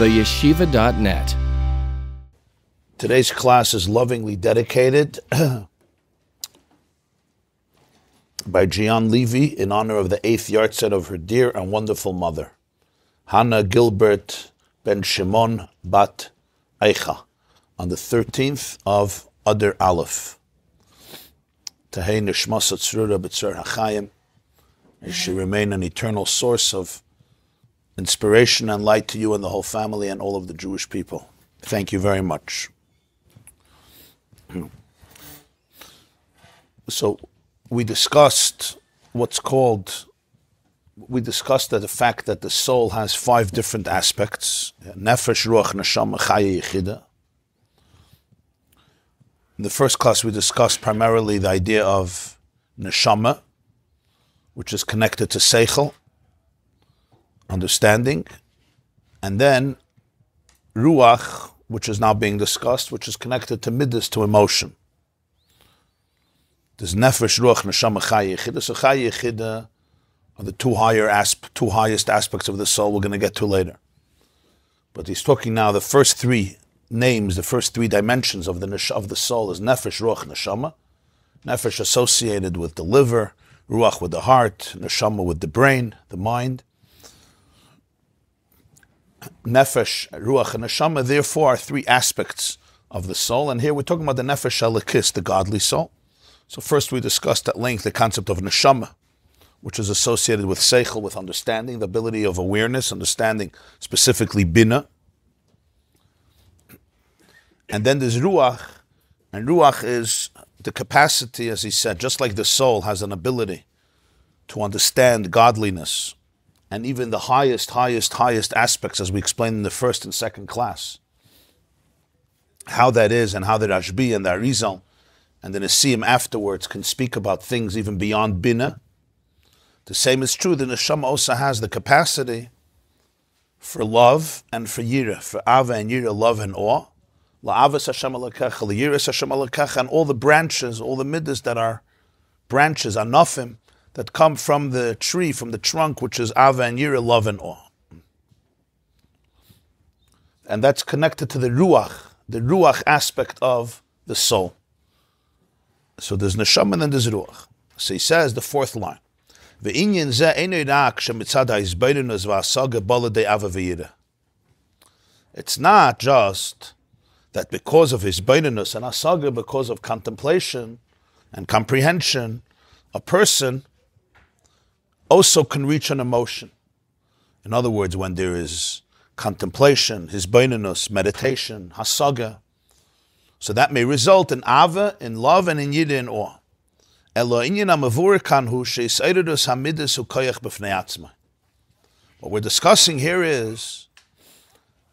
theyeshiva.net. Today's class is lovingly dedicated by Gian Levy in honor of the 8th yahrzeit of her dear and wonderful mother, Hannah Gilbert ben Shimon bat Eicha, on the 13th of Adar Aleph. Tahei nishmas tzrura b'tzar hachayim. May she remain an eternal source of inspiration and light to you and the whole family and all of the Jewish people. Thank you very much. So we discussed the fact that the soul has 5 different aspects: nefesh, ruach, neshama, chaya, yechida. In the first class, we discussed primarily the idea of neshama, which is connected to seichel, understanding, and then ruach, which is now being discussed, which is connected to midas, to emotion. There's nefesh, ruach, neshama, chaya, yechida. So chaya, yechida are the two highest aspects of the soul we're going to get to later. But he's talking now the first 3 names, the first 3 dimensions of the soul is nefesh, ruach, neshama. Nefesh associated with the liver, ruach with the heart, neshama with the brain, the mind. Nefesh, ruach, and neshama, therefore, are 3 aspects of the soul. And here we're talking about the nefesh elikis, the godly soul. So first we discussed at length the concept of neshama, which is associated with seichel, with understanding, the ability of awareness, understanding specifically bina. And then there's ruach, and ruach is the capacity, as he said, just like the soul has an ability to understand godliness, and even the highest aspects, as we explained in the first and second class, how that is, and how the Rabbi and the Arizal and the Nesiim afterwards can speak about things even beyond bina. The same is true, the neshama also has the capacity for love and for yira, for ava and yira, love and awe. La'avas Hashem alakecha, liyiras Hashem alakecha, and all the branches, all the midas that are branches, anafim, that come from the tree, from the trunk, which is ava and yira, love and awe. And that's connected to the ruach aspect of the soul. So there's neshama and then there's ruach. So he says, the 4th line, it's not just that because of his beinunus and asaga, because of contemplation and comprehension, a person also can reach an emotion. In other words, when there is contemplation, his beinunus, meditation, hasaga, so that may result in ava, in love, and in yida, in awe. What we're discussing here is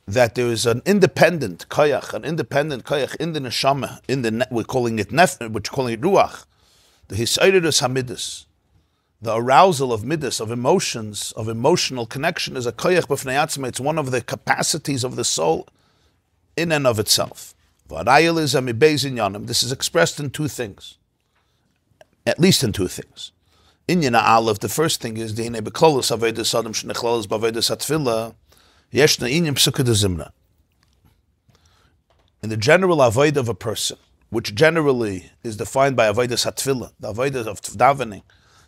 that there is an independent koyach in the neshama, we're calling it ruach, the hisayrus hamidus, the arousal of midas, of emotions, of emotional connection is a koyach b'fnei atzma. It's one of the capacities of the soul in and of itself. This is expressed in 2 things, at least in 2 things. Inyan Aleph, the first thing is in the general avodah of a person, which generally is defined by avodas hatfila, the avodah of davening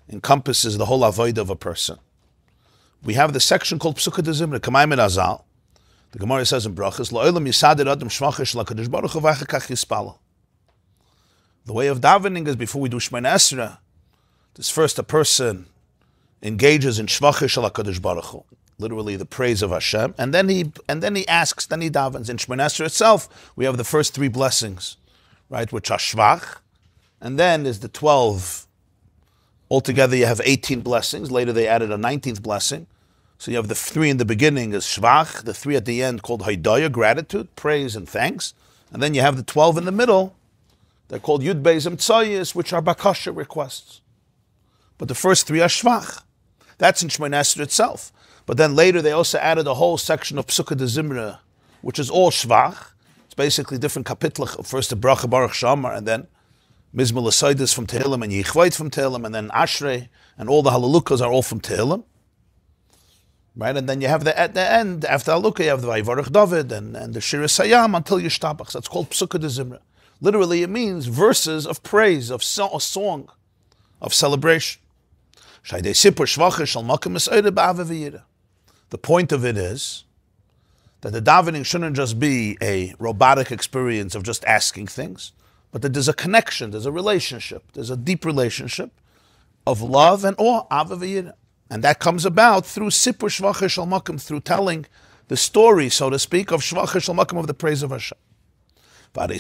encompasses the whole avodah of a person. We have the section called Psukkah de Zimra, Kamay min Azal. The Gemara says in Brachas, La'olam yisadir adam shmachish la'kadosh baruch hu v'achakach yispalel. The way of davening is before we do Shemona Esrei, this first a person engages in shmachish la'kadosh baruch hu, literally the praise of Hashem, and then he asks, then he davens. In Shemona Esrei itself, we have the first 3 blessings, right, which are shvach, and then is the 12. Altogether, you have 18 blessings. Later, they added a 19th blessing. So you have the 3 in the beginning is shvach, the 3 at the end called haidaya, gratitude, praise and thanks. And then you have the 12 in the middle. They're called yud beis tzayis, which are bakasha, requests. But the first 3 are shvach. That's in Shemona Esrei itself. But then later they also added a whole section of Psukkah de Zimra, which is all shvach. It's basically different kapitla. First the bracha baruch shamar, and then Mizmor l'Saydis from Tehillim, and Yichvait from Tehillim, and then Ashrei, and all the Halalukas are all from Tehillim. right? And then you have at the end, after Alukah, you have the Vayivarech David and the Shir Sayam until Yishtabach. That's called Psukkah de Zimra. Literally, it means verses of praise, of a song, of celebration. The point of it is that the davening shouldn't just be a robotic experience of just asking things, but that there's a connection, there's a relationship, there's a deep relationship of love and awe, Ava v'yira. And that comes about through Sipur Shvacha Shel Makom, through telling the story, so to speak, of Shvacha Shel Makom, of the praise of Hashem. The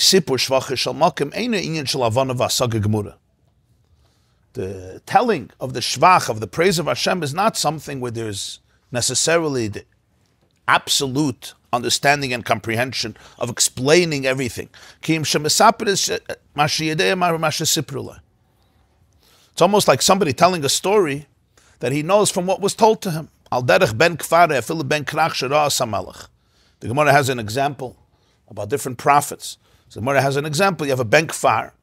telling of the Shvach, of the praise of Hashem, is not something where there's necessarily the absolute understanding and comprehension of explaining everything. It's almost like somebody telling a story that he knows from what was told to him. The Gemara has an example about different prophets. So the Gemara has an example. You have a ben kfar,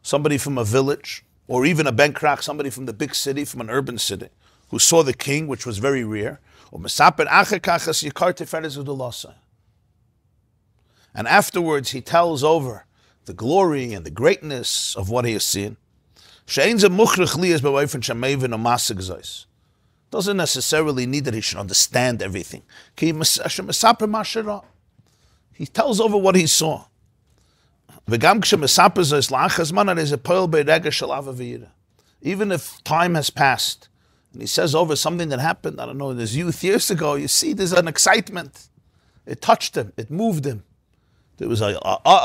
somebody from a village, or even a ben krak, somebody from the big city, from an urban city, who saw the king, which was very rare. And afterwards he tells over the glory and the greatness of what he has seen. Doesn't necessarily need that he should understand everything. He tells over what he saw. Even if time has passed, and he says over something that happened, I don't know, in his youth years ago, you see there's an excitement. It touched him, it moved him. There was a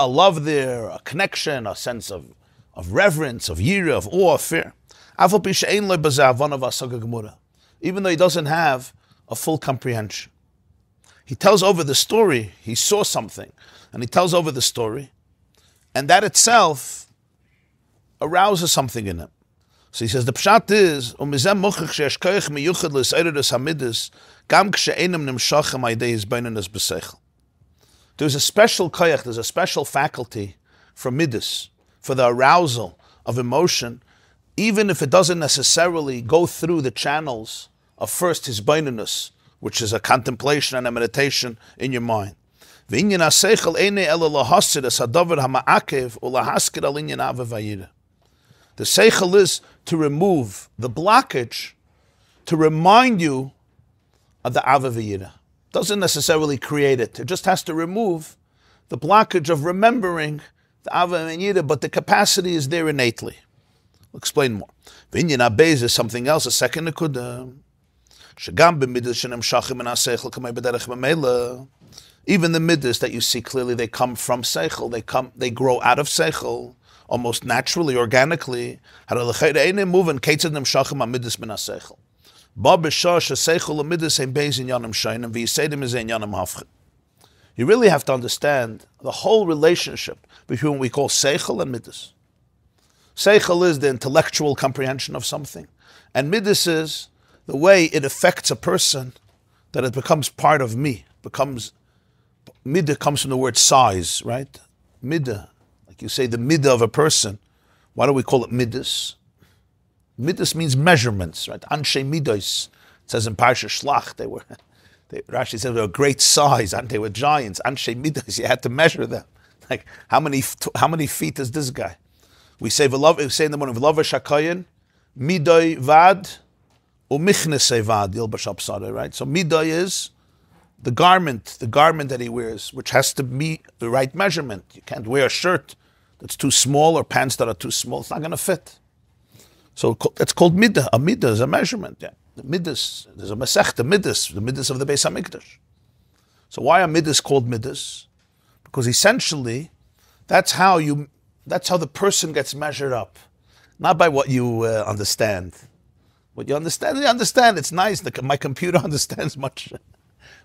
love there, a connection, a sense of reverence, of yira, of awe, of fear. Even though he doesn't have a full comprehension. He tells over the story, he saw something, and he tells over the story, and that itself arouses something in him. So he says, the pshat is, there's a special koyach, there's a special faculty for midas, for the arousal of emotion, even if it doesn't necessarily go through the channels of first his beinunus, which is a contemplation and a meditation in your mind. The seichel is to remove the blockage, to remind you of the ava v'yira. Doesn't necessarily create it. It just has to remove the blockage of remembering the ava v'yira, but the capacity is there innately. We'll explain more. V'inyan abez is something else, a second nekuda. Even the midas that you see clearly, they come from seichel. They grow out of seichel, almost naturally, organically. You really have to understand the whole relationship between what we call seichel and midas. Seichel is the intellectual comprehension of something, and midas is the way it affects a person, that it becomes part of me. Midah comes from the word size, right? Midah, like you say, the midah of a person. Why do we call it midas? Midas means measurements, right? Anshe midos. It says in Parsha Shlach, Rashi said they were great size, and they were giants. Anshe midos, you had to measure them. Like how many feet is this guy? We say in the morning, V'lova shakayin, midoi vad, u'michnesei vad, yilbash apsada, right? So midoi is the garment that he wears, which has to be the right measurement. You can't wear a shirt that's too small or pants that are too small. It's not going to fit. So it's called midah. A midah is a measurement. Yeah, the midas. There's a masech, the midas of the Beis Hamikdash. So why are midas called midas? Because essentially, that's how the person gets measured up, not by what you understand. What you understand, It's nice. My computer understands much.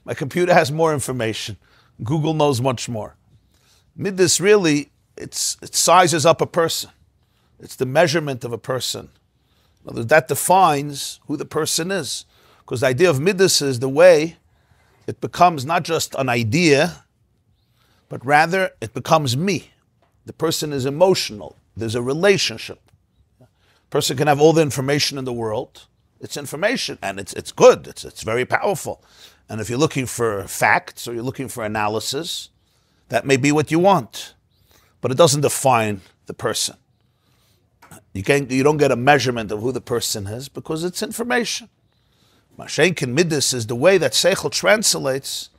My computer has more information. Google knows much more. Midas really, it sizes up a person. It's the measurement of a person. In other words, that defines who the person is. Because the idea of midas is the way it becomes not just an idea, but rather it becomes me. The person is emotional. There's a relationship. A person can have all the information in the world, It's information, and it's good. It's very powerful. And if you're looking for facts or you're looking for analysis, that may be what you want. But it doesn't define the person. You don't get a measurement of who the person is because it's information. Mashenkin Midas is the way that Seichel translates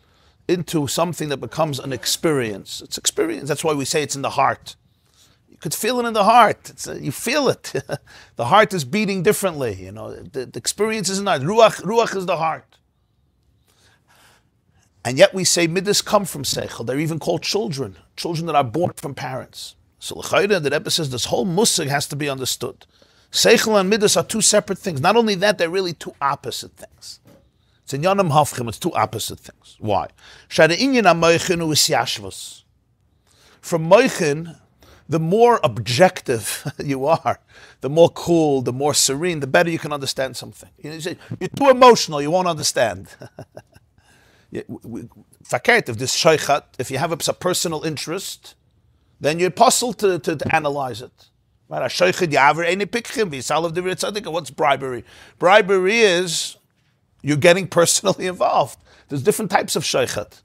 into something that becomes an experience. It's experience. That's why we say it's in the heart. You could feel it in the heart. You feel it. The heart is beating differently. The experience is in the heart. Ruach is the heart. And yet we say Midas come from Seichel. They're even called children that are born from parents. So the Rebbe says this whole musig has to be understood. Seichel and Midas are two separate things. Not only that, they're really two opposite things. It's in Yonim Hafchim, it's two opposite things. Why? From Moichin, the more objective you are, the more cool, the more serene, the better you can understand something. You're too emotional, you won't understand. Fakert, if this sheichat, if you have a personal interest, then you're puzzled to analyze it. What's bribery? Bribery is you're getting personally involved. There's different types of sheichat.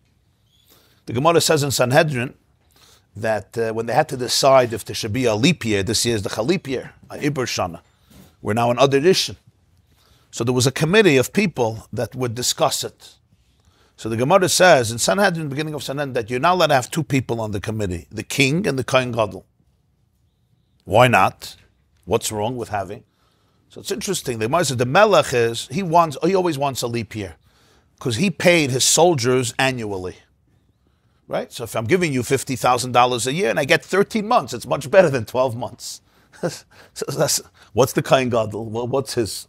The Gemara says in Sanhedrin that when they had to decide if there should be a leap year, this year is the Chalip year, Iber Shana. We're now in Adar Rishon. So there was a committee of people that would discuss it. So the Gemara says in Sanhedrin, beginning of Sanhedrin, that you're not allowed to have two people on the committee, the king and the Kohen Gadol. Why not? What's wrong with having? So it's interesting. The Gemara says the Melech is, he always wants a leap year because he paid his soldiers annually. Right? So if I'm giving you $50,000 a year and I get 13 months, it's much better than 12 months. So what's the Kohen Gadol? Well, what's his?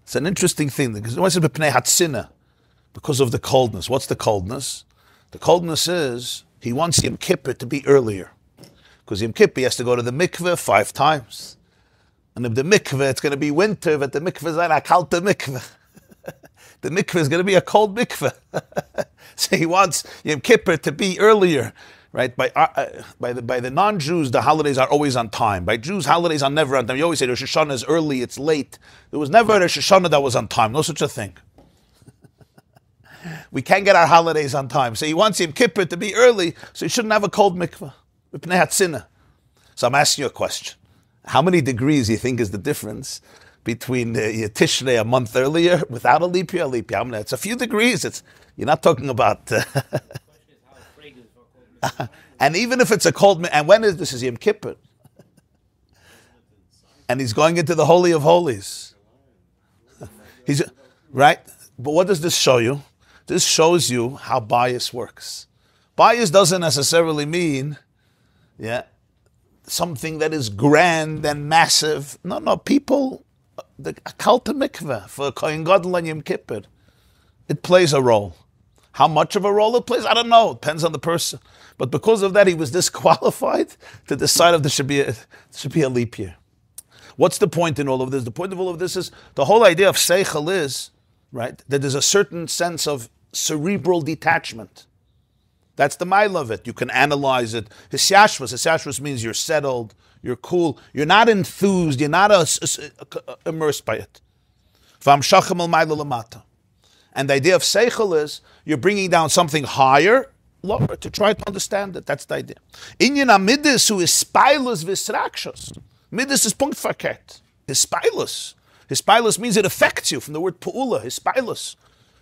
It's an interesting thing. Because the Gemara says b'pnei hatzina, because of the coldness. What's the coldness? The coldness is he wants Yom Kippur to be earlier. Because Yom Kippur, he has to go to the mikveh 5 times. And if the mikveh, it's going to be winter, but the mikveh is like a kalte mikveh. The mikveh is going to be a cold mikveh. So he wants Yom Kippur to be earlier. Right? By the non-Jews, the holidays are always on time. By Jews, holidays are never on time. You always say Rosh Hashanah is early, it's late. There was never a Rosh Hashanah that was on time. No such a thing. We can't get our holidays on time. So he wants Yom Kippur to be early, so he shouldn't have a cold mikveh. So I'm asking you a question. How many degrees do you think is the difference between Tishrei a month earlier without a leap year? It's a few degrees. You're not talking about... and even if it's a cold... And when is this? Is Yom Kippur. And he's going into the Holy of Holies. Right? But what does this show you? This shows you how bias works. Bias doesn't necessarily mean something that is grand and massive. No, people, the Kalta Mikveh for Kohen Gadol and Yom Kippur, it plays a role. How much of a role it plays, I don't know. It depends on the person. But because of that, he was disqualified to decide if there should be a leap year. What's the point in all of this? The point of all of this is the whole idea of Seichel is, right, that there's a certain sense of cerebral detachment. That's the mile of it. You can analyze it. Hisyashvus means you're settled, you're cool, you're not enthused, you're not immersed by it. And the idea of Seichel is you're bringing down something higher, lower, to try to understand it. That's the idea. Inyan Midas who is spilus visrakshos. Midas is punkt verkehrt. Hispilus. Hispilus means it affects you, from the word pu'ula, hispilus.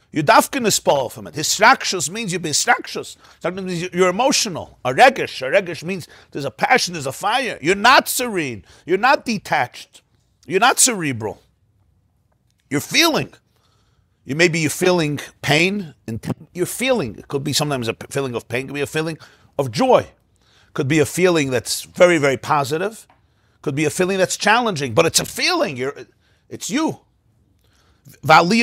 You're dafkin ispal from it. Hisrakshus means you're hisrakshus. Sometimes means you're emotional. A regesh means there's a passion, there's a fire. You're not serene. You're not detached. You're not cerebral. You're feeling. You're feeling pain. You're feeling. It could be sometimes a feeling of pain. It could be a feeling of joy. It could be a feeling that's very, very positive. It could be a feeling that's challenging. But it's a feeling. It's you. And this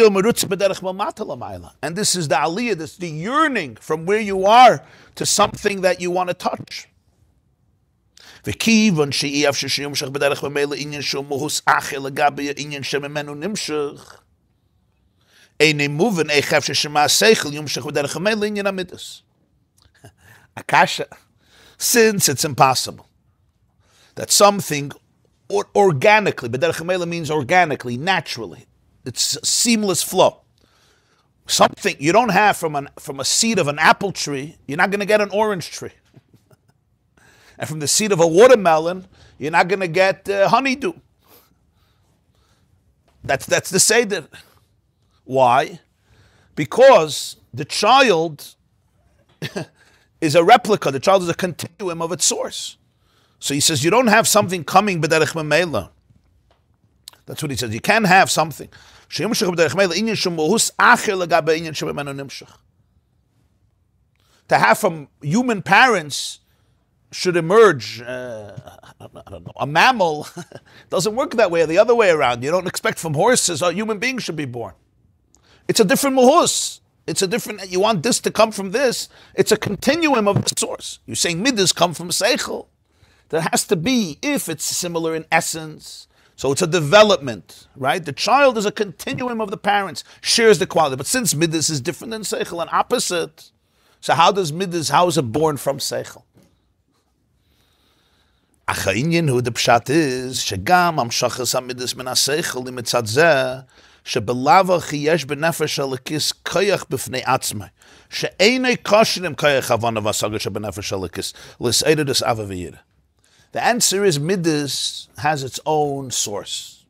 is the aliyah, this is the yearning from where you are to something that you want to touch. Akasha, since it's impossible that something organically. B'derech hamela means organically, naturally. It's a seamless flow. Something you don't have from a seed of an apple tree, you're not going to get an orange tree. And from the seed of a watermelon, you're not going to get honeydew. That's the seder. Why? Because the child is a replica. The child is a continuum of its source. So he says you don't have something coming b'derech memela. That's what he says. You can have something. To have from human parents should emerge, I don't know, a mammal. Doesn't work that way, the other way around. You don't expect from horses a human being should be born. It's a different muhus. It's a different, you want this to come from this. It's a continuum of the source. You're saying midas come from seichel. There has to be, if it's similar in essence. So it's a development, right? The child is a continuum of the parents, shares the quality. But since midas is different than seichel and opposite, so how is it born from seichel? Achayinyin who the pshat is, shegam amshachas hamidas min ha-seichel imitzad zeh, שבלאו חייש בנפש הלקיס כיח בפני עצמי, שאיני קושרים כיח הבנה והשגה שבנפש הלקיס, לסעידה דס אבא וירא. The answer is midas has its own source.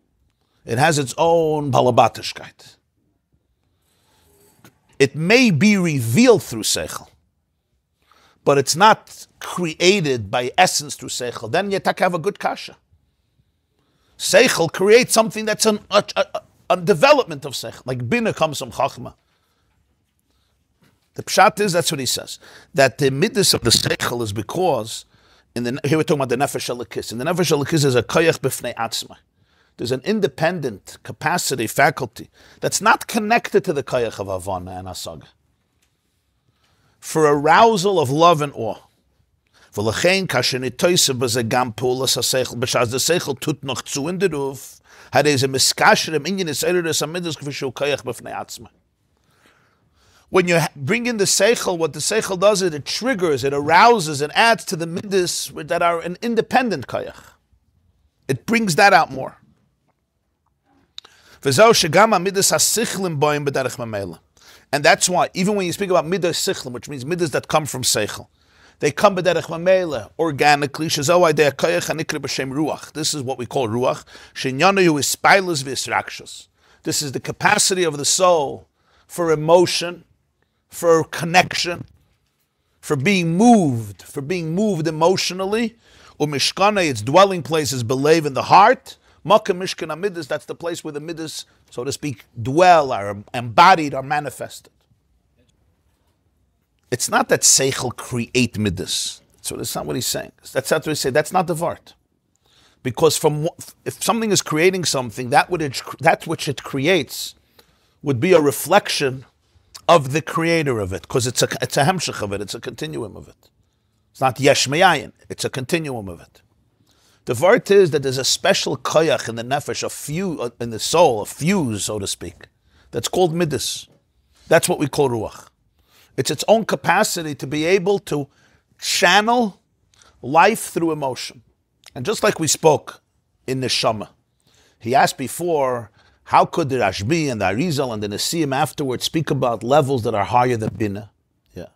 It has its own balabatishkeit. It may be revealed through seichel, but it's not created by essence through seichel. Then you have a good kasha. Seichel creates something that's a development of seichel, like bina comes from chachma. The pshat is, that's what he says, that the midas of the seichel is because, here we're talking about the nefesh halakis. In the nefesh halakis is a koyach b'fnei atzma. There's an independent capacity, faculty, that's not connected to the koyach of havana and hasaga. For arousal of love and awe. V'lechein kasher nitoyse b'ze gam pulas ha-seichel, b'shaz the seichel tut noch zu in the roof, had is a miskasher im inyan is eider des amidus k'vishu koyach b'fnei atzma. When you bring in the seichel, what the seichel does is it triggers, it arouses, and adds to the midas that are an independent koyach. It brings that out more. And that's why, even when you speak about midas sichlim, which means midas that come from seichel, they come b'derech mamela, organically. This is what we call ruach. This is the capacity of the soul for emotion, for connection, for being moved emotionally. Umishkana, its dwelling place is believe in the heart. Makam mishkan midas, that's the place where the midas, so to speak, dwell, are embodied, are manifested. It's not that seichel create midas. So that's not what he's saying. That's not what he say. That's not the vart. Because if something is creating something, that which it creates would be a reflection of the creator of it, because it's a hamshich of it, it's a continuum of it. It's not yesh meyayin, it's a continuum of it. The vart is that there's a special koyach in the nefesh, in the soul, a fuse, so to speak, that's called midas. That's what we call ruach. It's its own capacity to be able to channel life through emotion. And just like we spoke in Neshama, he asked before, how could the Rashbi and the Arizal and the Nesiim afterwards speak about levels that are higher than Bina? Yeah.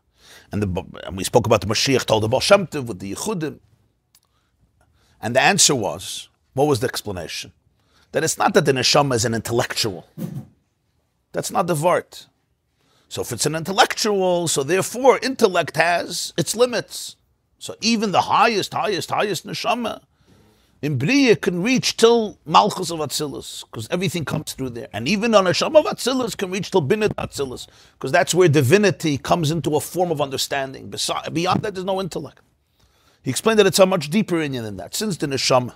And we spoke about the Mashiach told the Baal Shem Tov with the Yechudim. And the answer was, what was the explanation? That it's not that the Neshama is an intellectual. That's not the Vart. So if it's an intellectual, so therefore intellect has its limits. So even the highest Neshama in Bria can reach till Malchus of Atzilus, because everything comes through there. And even on a Neshama of Atzilus can reach till Binat Atzilus, because that's where divinity comes into a form of understanding. Beyond that, there's no intellect. He explained that it's a much deeper inyan than that. Since the Neshama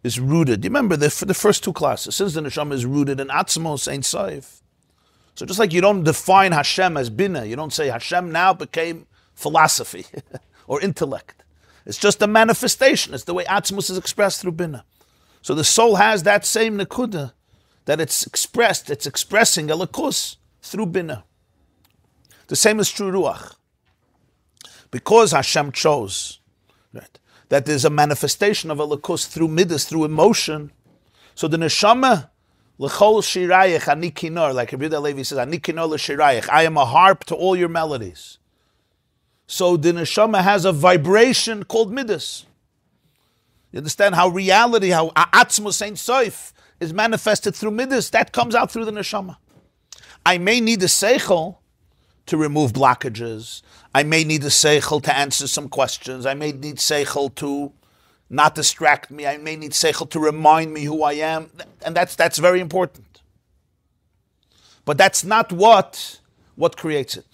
is rooted, you remember for the first two classes, since the Neshama is rooted in Atzmos Ein Sof. So just like you don't define Hashem as Bina, you don't say Hashem now became philosophy or intellect. It's just a manifestation. It's the way Atzmus is expressed through Bina. So the soul has that same Nekuda that it's expressing Elikus through Bina. The same is true Ruach. Because Hashem chose, right? that there's a manifestation of a lakus through midas, through emotion. So the neshama, l'chol shirayich ani kinor, like Rabbi Levi says, ani kinor l'shirayich, I am a harp to all your melodies. So the neshama has a vibration called midas. You understand how reality, how atzmus ein soif is manifested through midas. That comes out through the neshama. I may need a seichel to remove blockages. I may need a seichel to answer some questions. I may need seichel to not distract me. I may need seichel to remind me who I am. And that's very important. But that's not what creates it.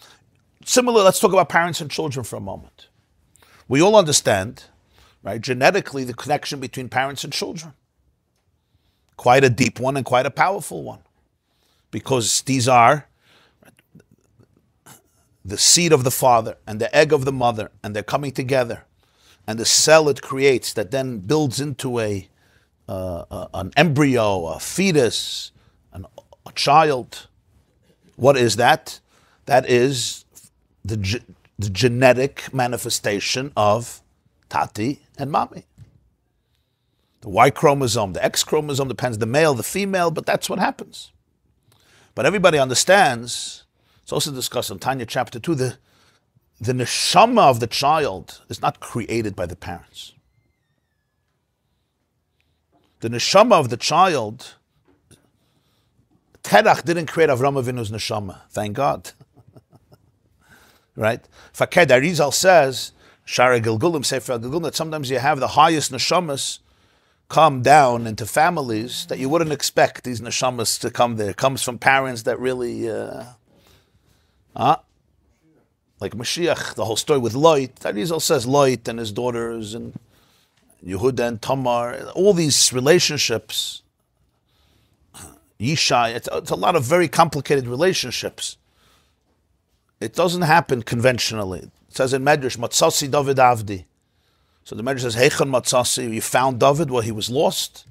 Similar, let's talk about parents and children for a moment. We all understand, right, genetically, the connection between parents and children. Quite a deep one and quite a powerful one. Because these are the seed of the father and the egg of the mother, and they're coming together. And the cell it creates that then builds into an embryo, a fetus, a child. What is that? That is the genetic manifestation of Tati and Mami. The Y chromosome, the X chromosome, depends the male, the female, but that's what happens. But everybody understands, it's also discussed in Tanya chapter 2, the neshama of the child is not created by the parents. The neshama of the child, Terach didn't create Avram Avinu's neshama, thank God. Right? Faked Arizal says, Shara Gilgulim, Sefer Gilgulim, that sometimes you have the highest neshamas come down into families that you wouldn't expect these neshamas to come there. It comes from parents that really, like Mashiach, the whole story with Lot. Arizal says Lot and his daughters and Yehuda and Tamar, all these relationships, Yishai, it's a lot of very complicated relationships. It doesn't happen conventionally. It says in Medrash, Matzasi David Avdi. So the Medrash says, Heichon Matzasi, you found David while he was lost.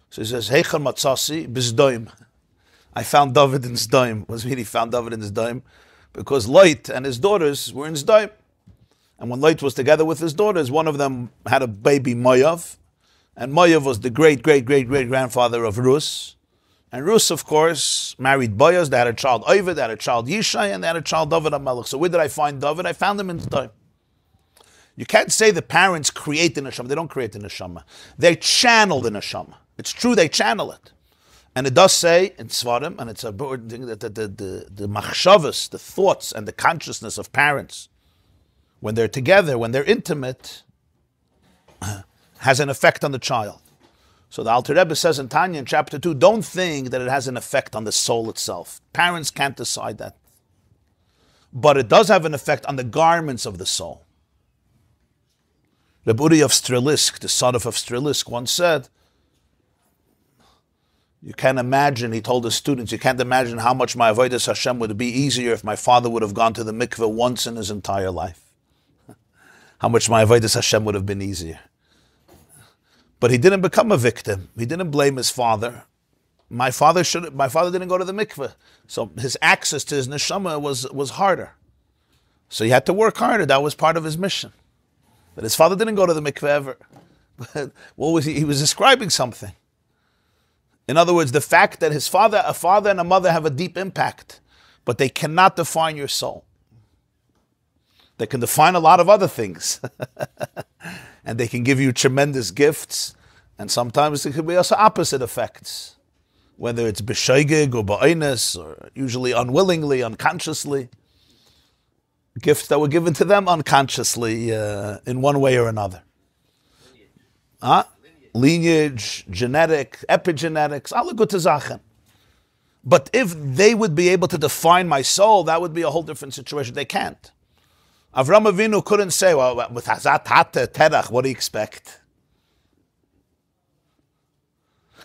So he says, Heichon Matzasi Bizdoim. I found David in Zdoim. What does it mean he found David in Zdoim? Because Lot and his daughters were in Zdoim. And when Lot was together with his daughters, one of them had a baby, Moav. And Moav was the great-great-great-great-grandfather of Rus. And Rus, of course, married Boaz. They had a child, Ovid, they had a child, Yishai, and they had a child, David HaMelech. So where did I find David? I found him in Zdoim. You can't say the parents create the neshama. They don't create the neshama. They channel the neshama. It's true, they channel it. And it does say in Svarim, and it's a thing that the machshavas, the thoughts and the consciousness of parents, when they're together, when they're intimate, has an effect on the child. So the Alter Rebbe says in Tanya in chapter 2, don't think that it has an effect on the soul itself. Parents can't decide that. But it does have an effect on the garments of the soul. Rebbe of Strelisk, the son of Strelisk, once said, you can't imagine, he told his students, you can't imagine how much my avodas Hashem would be easier if my father would have gone to the mikveh once in his entire life. How much my avodas Hashem would have been easier. But he didn't become a victim. He didn't blame his father. My father didn't go to the mikveh. So his access to his neshama was harder. So he had to work harder. That was part of his mission. But his father didn't go to the mikveh ever. But what was he? He was describing something. In other words, the fact that a father and a mother have a deep impact, but they cannot define your soul. They can define a lot of other things. And they can give you tremendous gifts, and sometimes there could be also opposite effects, whether it's b'shoigig or ba'onis, or usually unwillingly, unconsciously. Gifts that were given to them unconsciously in one way or another. Lineage, genetic, epigenetics, alle gute Sachen. But if they would be able to define my soul, that would be a whole different situation. They can't. Avram Avinu couldn't say, well, with Hazat Hata Terach, what do you expect?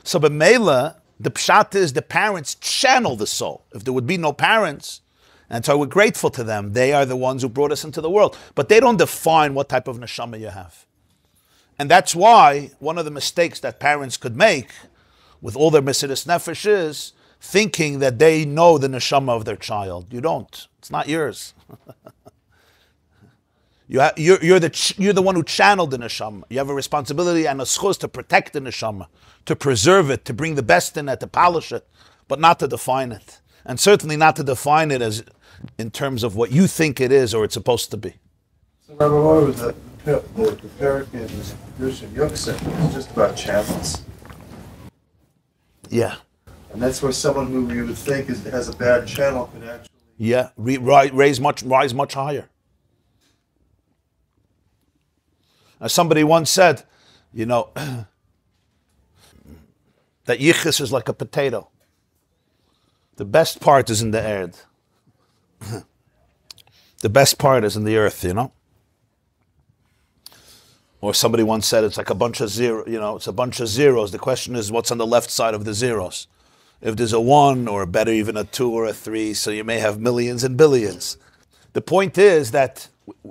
So b'meila, the pshat is the parents channel the soul. If there would be no parents, and so we're grateful to them, they are the ones who brought us into the world. But they don't define what type of neshama you have. And that's why one of the mistakes that parents could make with all their mesiras nefesh is thinking that they know the neshama of their child. You don't. It's not yours. You're the one who channeled the neshama. You have a responsibility and a schus to protect the neshama, to preserve it, to bring the best in it, to polish it, but not to define it. And certainly not to define it as in terms of what you think it is or it's supposed to be. So, Rabbi, what was the parak in Jacobson is just about channels. Yeah. And that's where someone who you would think has a bad channel could actually rise much higher. As somebody once said, that yichus is like a potato. The best part is in the earth. The best part is in the earth, Or somebody once said it's like a bunch of it's a bunch of zeros. The question is what's on the left side of the zeros. If there's a 1 or better even a 2 or a 3, so you may have millions and billions. The point is that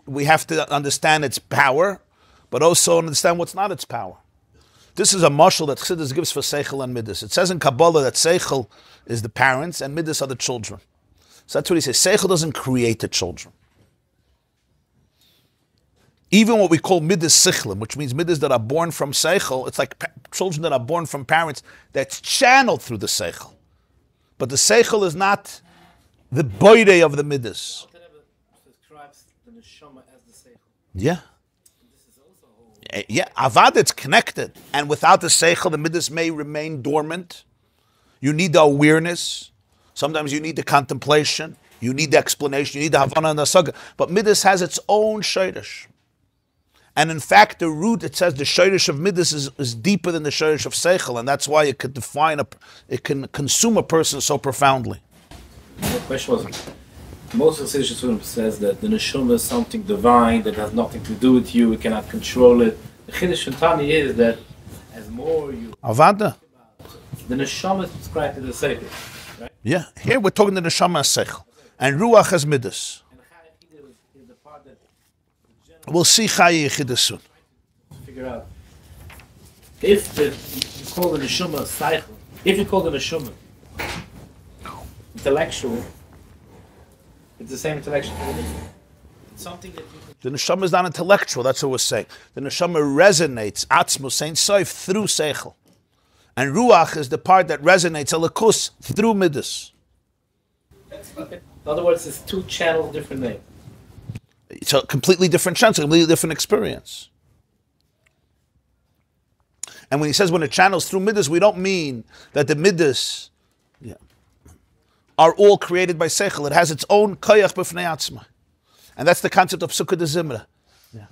we have to understand its power, but also understand what's not its power. This is a mashal that Chassidus gives for Seichel and Midas. It says in Kabbalah that Seichel is the parents and Midas are the children. So that's what he says. Seichel doesn't create the children. Even what we call Midas Sichlim, which means Midas that are born from Seichel, it's like children that are born from parents that's channeled through the Seichel. But the Seichel is not the boide of the Midas. Describes the neshama as the Seichel. Yeah. Yeah, Avad, it's connected. And without the Seichel, the Midas may remain dormant. You need the awareness. Sometimes you need the contemplation. You need the explanation. You need the Havana and the Saga. But Midas has its own Shayrish. And in fact, the root, it says the Shayrish of Midas is deeper than the Shayrish of Seichel. And that's why it could it can consume a person so profoundly. The question was, most of the Siddur says that the neshama is something divine that has nothing to do with you, you cannot control it. The Chiddush Shantani is that as more you... Avada. The neshama is described as a Seichel, right? Yeah, here we're talking the neshama as Seichel. And Ruach as Midas. And Chai Yechida is the part that... We'll see Chai Yechida soon. Figure out. If you call the neshama Seichel, if you call the neshama intellectual, it's the same intellectual. It's something that you can... The neshama is not intellectual, that's what we're saying. The neshama resonates, atzmus, Saint Soif, through Seichel. And Ruach is the part that resonates, alakus, through Midas. In other words, it's two channels, different names. It's a completely different chance, a completely different experience. And when he says when it channels through Midas, we don't mean that the Midas are all created by Seichel. It has its own koyach b'fnei atzma. And that's the concept of Sukkah de Zimra. Yeah.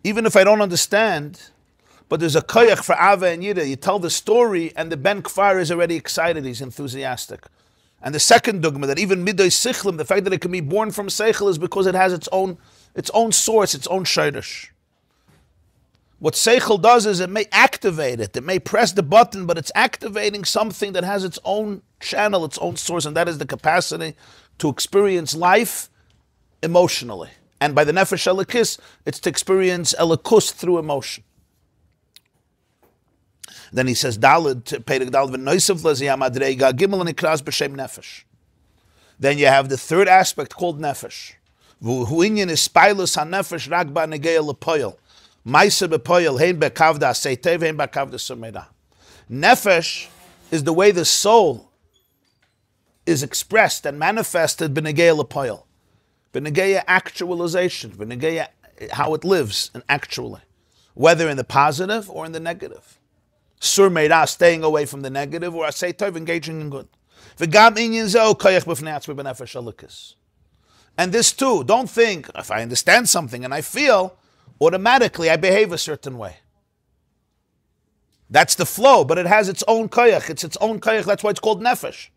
Even if I don't understand, but there's a koyach for Ava and Yida. You tell the story and the Ben Kfar is already excited, he's enthusiastic. And the second dogma, that even Miday Sichlim, the fact that it can be born from Seichel is because it has its own source, its own shayrish. What Seichel does is it may activate it. It may press the button, but it's activating something that has its own channel, its own source, and that is the capacity to experience life emotionally. And by the Nefesh Elikis, it's to experience Elikus through emotion. Then he says, Daled, Perek Daled, V'noisav Laziyah Madreiga, Gimel and Ikras B'Shem Nefesh. Then you have the third aspect called Nefesh. V'huinyan is Spilus HaNefesh Ragba Negeya L'Poyel. Maisa B'Poyel, Hein B'Kavda Seitev, Hein B'Kavda Sumeda. Nefesh is the way the soul is expressed and manifested B'Negeya L'Poyel. B'Negeya actualization, B'Negeya how it lives and actually. Whether in the positive or in the negative. Sur Meira, staying away from the negative, or Seitev, engaging in good. V'gam inyan zeh koyach b'fnei atzma b'nefesh elikis. And this too, don't think, if I understand something and I feel, automatically I behave a certain way. That's the flow, but it has its own koyach. It's its own koyach, that's why it's called nefesh.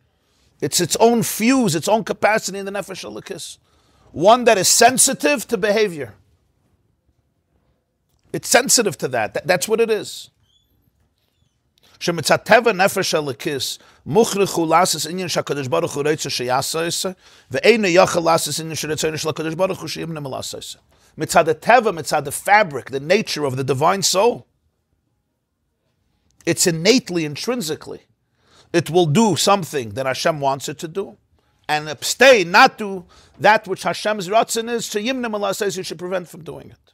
It's its own fuse, its own capacity in the nefesh elikis. One that is sensitive to behavior. It's sensitive to that. That's what it is. Shemitzateva nefesh elikis muchrichu lasis inyan shakadosh baruch hu reitza sheyasayse ve'eina yachal lasis inyan sheretzayne shlakadosh baruch hu sheyibne melasayse. Mitzad the teva, mitzad the fabric, the nature of the divine soul. It's innately, intrinsically. It will do something that Hashem wants it to do. and abstain, not do that which Hashem's ratzon is, Sheyimnim Allah says you should prevent from doing it.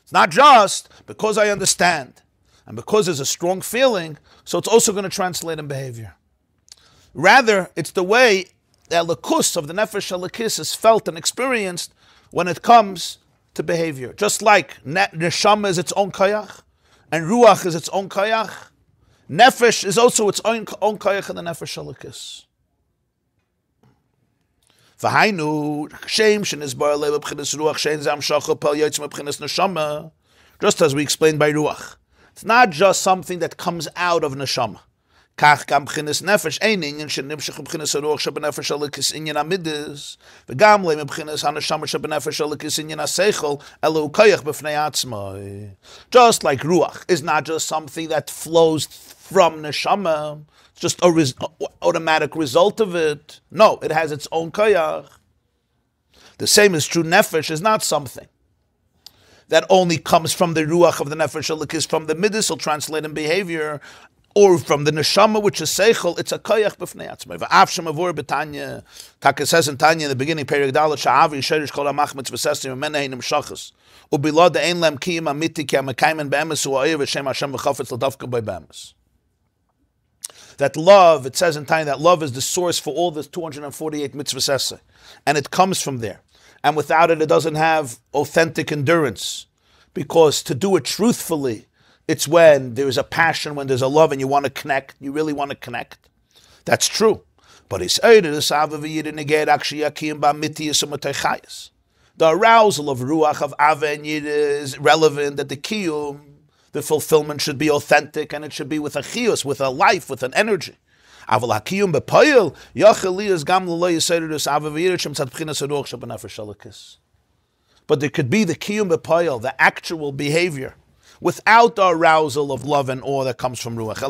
It's not just because I understand and because there's a strong feeling, so it's also going to translate in behavior. Rather, it's the way the elikus of the nefesh elikis is felt and experienced when it comes to behavior. Just like neshama is its own kayach, and ruach is its own kayach, nefesh is also its own kayach in the nefesh elikis. Just as we explained by ruach, it's not just something that comes out of neshama. כך גם מבחינת נפש, אין עניין שנמשך מבחינת הרוח שבנפש הלקיס עניין המידס, וגם לא מבחינת הנשמה שבנפש הלקיס עניין השכל, אלא הוא כוח בפני עצמו. Just like ruach is not just something that flows from neshama, it's just an automatic result of it. No, it has its own koyach. The same is true, nefesh is not something that only comes from the ruach of the nefesh elikis, from the midas, will translate in behavior, or from the neshama, which is seichel. It's a koyach b'fnei atzmai. V'af shemavur b'tanya, Taka says in Tanya in the beginning, Perek Dalet, sha'avi sherish kol ha'machmitz v'sestim v'menei nimshachas, u'bilad ein lem kiyim amiti ki ha'mekaymen be'emes u'a'ir v'shem Hashem v'chafetz l'davka by be'emes. That love, it says in Tanya, that love is the source for all the 248 mitzvahs eseh, and it comes from there. And without it, it doesn't have authentic endurance, because to do it truthfully, it's when there is a passion, when there's a love, and you want to connect. You really want to connect. That's true. But the arousal of ruach, of ava and yid is relevant, that the kiyum, the fulfillment, should be authentic, and it should be with a chiyus, with a life, with an energy. But there could be the kiyum b'poil, the actual behavior, without the arousal of love and awe that comes from ruach.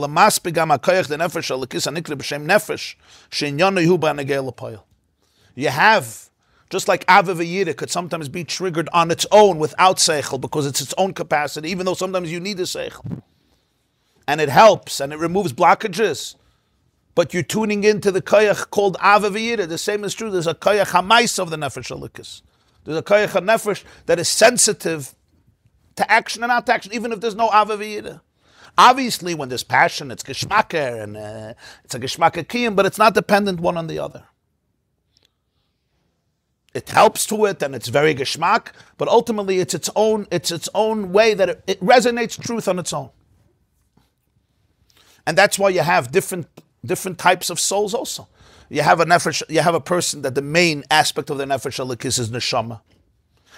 You have, just like Ava v'yira could sometimes be triggered on its own without seichel, because it's its own capacity, even though sometimes you need a seichel. And it helps, and it removes blockages. But you're tuning into the koyach called Ava v'yira. The same is true. There's a koyach hamais of the nefesh elikis. There's a koyach nefesh that is sensitive to action and not to action, even if there's no ava v'yira. Obviously, when there's passion, it's geschmacker, and it's a geschmacker kiyum, but it's not dependent one on the other. It helps to it, and it's very geschmack, but ultimately it's its own way that it resonates truth on its own. And that's why you have different types of souls also. You have a person that the main aspect of their nefesh elikis is neshama.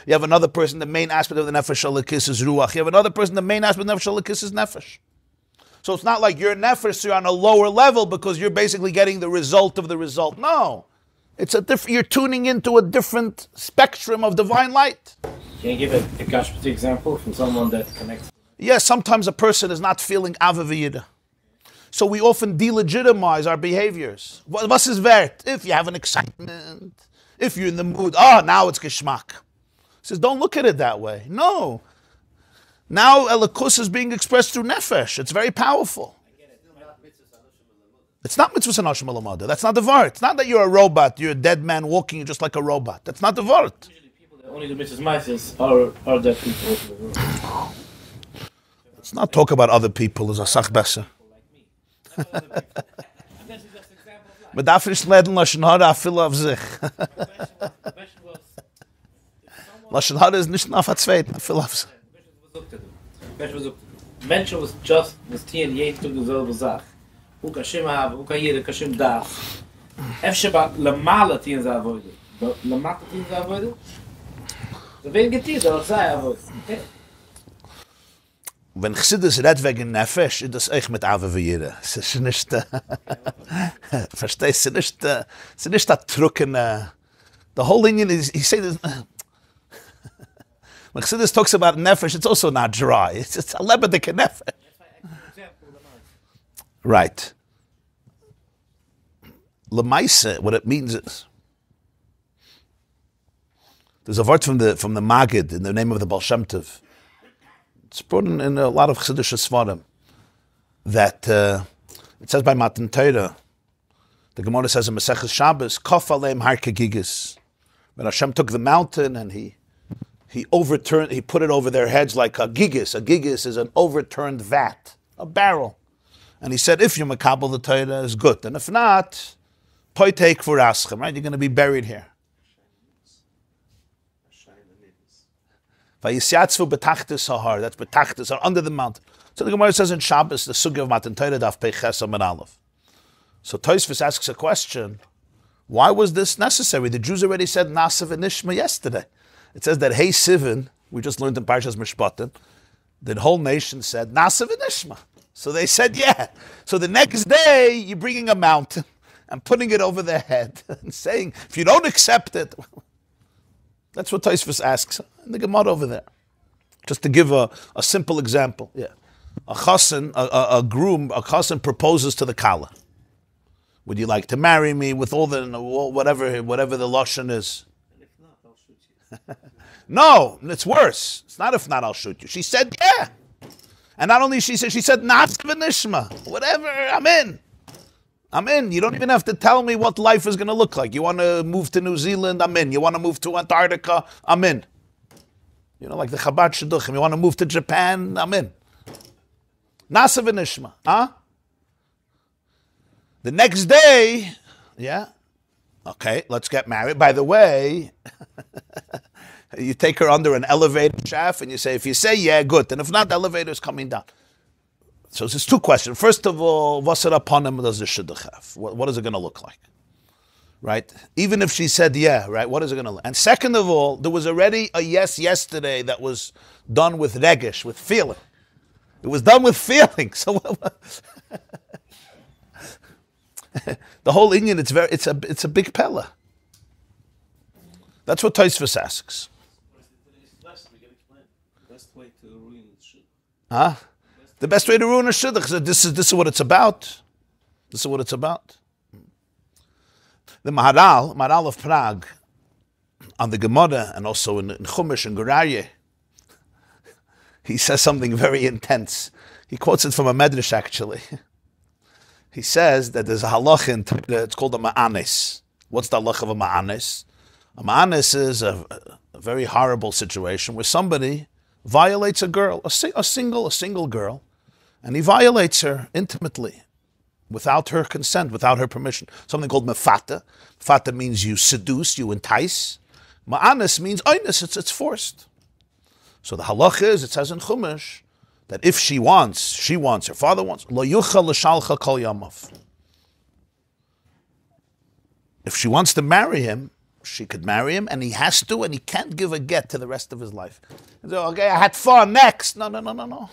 You have another person, the main aspect of the nefesh elikis is ruach. You have another person, the main aspect of the nefesh elikis is nefesh. So it's not like you're nefesh, so you're on a lower level because you're basically getting the result of the result. No. It's you're tuning into a different spectrum of divine light. Can you give a Gospel example from someone that connects? Yes, sometimes a person is not feeling ava v'yira. So we often delegitimize our behaviors. Was is wert? If you have an excitement, if you're in the mood, now it's geschmack. He says, don't look at it that way. No. Now elikus is being expressed through nefesh. It's very powerful. It's not mitzvahs anoshim alamada. That's not the vart. It's not that you're a robot, you're a dead man walking, you're just like a robot. That's not the vart. Usually people that only do mitzvahs ma'ases are dead people. Let's not talk about other people as a sach besser. But dafür ist leden lashon hara afil auf sich. Lashon hara is nicht auf zweit, afil auf sich. Menschen was just das Tieren jeden Tag dieselbe Sache. Hoe kashem have, hoe kan hier kashem daar. Efsheba lamala Tieren za avoid. Lamala Tieren za avoid. Da wen getit, da sei avoid. Wenn Chassidus redt wegen Nefesh, ist das echt mit Ava v'yira. Es ist nicht, verstehst du, es ist nicht that trockene. The whole Indian is, he says, when Chassidus talks about Nefesh, it's also not dry. It's a lebedik Nefesh. Right. Lemaise, what it means is, there's a word from the Magid in the name of the Baal Shem Tov. It's brought in a lot of Chassidish Svarim that it says by Matan Torah The Gemara says in Maseches Shabbos, Kof aleim har kegigis. When Hashem took the mountain and he overturned, he put it over their heads like a gigis. A gigis is an overturned vat, a barrel. And he said, if you makabel the Torah, is good. And if not, poitei kfuraschem, right? You're going to be buried here. Vayisyatzvu betachtis hahar. That's betachtis, under the mountain. So the Gemara says in Shabbos, the sugya of Matan Torah, daf peiches amud aleph. So Tosfos asks a question, why was this necessary? The Jews already said Nasav and Nishma yesterday. It says that Hey Sivan, we just learned in Parshas Mishpatim, the whole nation said Nasav and Nishma. So they said, yeah. So the next day, you're bringing a mountain and putting it over their head and saying, if you don't accept it, that's what Tosfos asks in the Gemara over there. Just to give a simple example. Yeah. A chassan, a groom, a chassan proposes to the kala. Would you like to marry me with all the, whatever the lashon is? And if not, I'll shoot you. No, it's worse. It's not if not, I'll shoot you. She said, yeah. And not only she said, not v'nishma. Whatever, I'm in. I'm in. You don't even have to tell me what life is going to look like. You want to move to New Zealand? I'm in. You want to move to Antarctica? I'm in. You know, like the Chabad Shidduchim. You want to move to Japan? I'm in. Nasa v'nishma. Huh? The next day, yeah, okay, let's get married. By the way, you take her under an elevator shaft and you say, if you say yeah, good. And if not, the elevator is coming down. So there's two questions. First of all, what's it upon him does the shidduch have? What is it going to look like? Right? Even if she said yeah, right? What is it going to look like? And second of all, there was already a yes yesterday that was done with regesh, with feeling. It was done with feeling. So the whole Indian, it's a big pella. What Tosfos asks. Best way to ruin shidduch. Huh? The best way to ruin a shidduch. This is what it's about. This is what it's about. The Maharal of Prague, on the Gemara and also in Chumash and Gurarye, he says something very intense. He quotes it from a medrash actually. He says that there's a halach in Torah, it's called a ma'anis. What's the halach of a ma'anis? A ma'anis is a very horrible situation where somebody violates a girl, a single girl, and he violates her intimately, without her consent, without her permission. Something called mefata. Mefata means you seduce, you entice. Ma'anis means oinus, it's forced. So the halach is, it says in Chumash, that if she wants, her father wants, lo yuchal l'shalcha kol yamav. If she wants to marry him, she could marry him, and he has to, and he can't give a get to the rest of his life. So, okay, I had fun, next. No.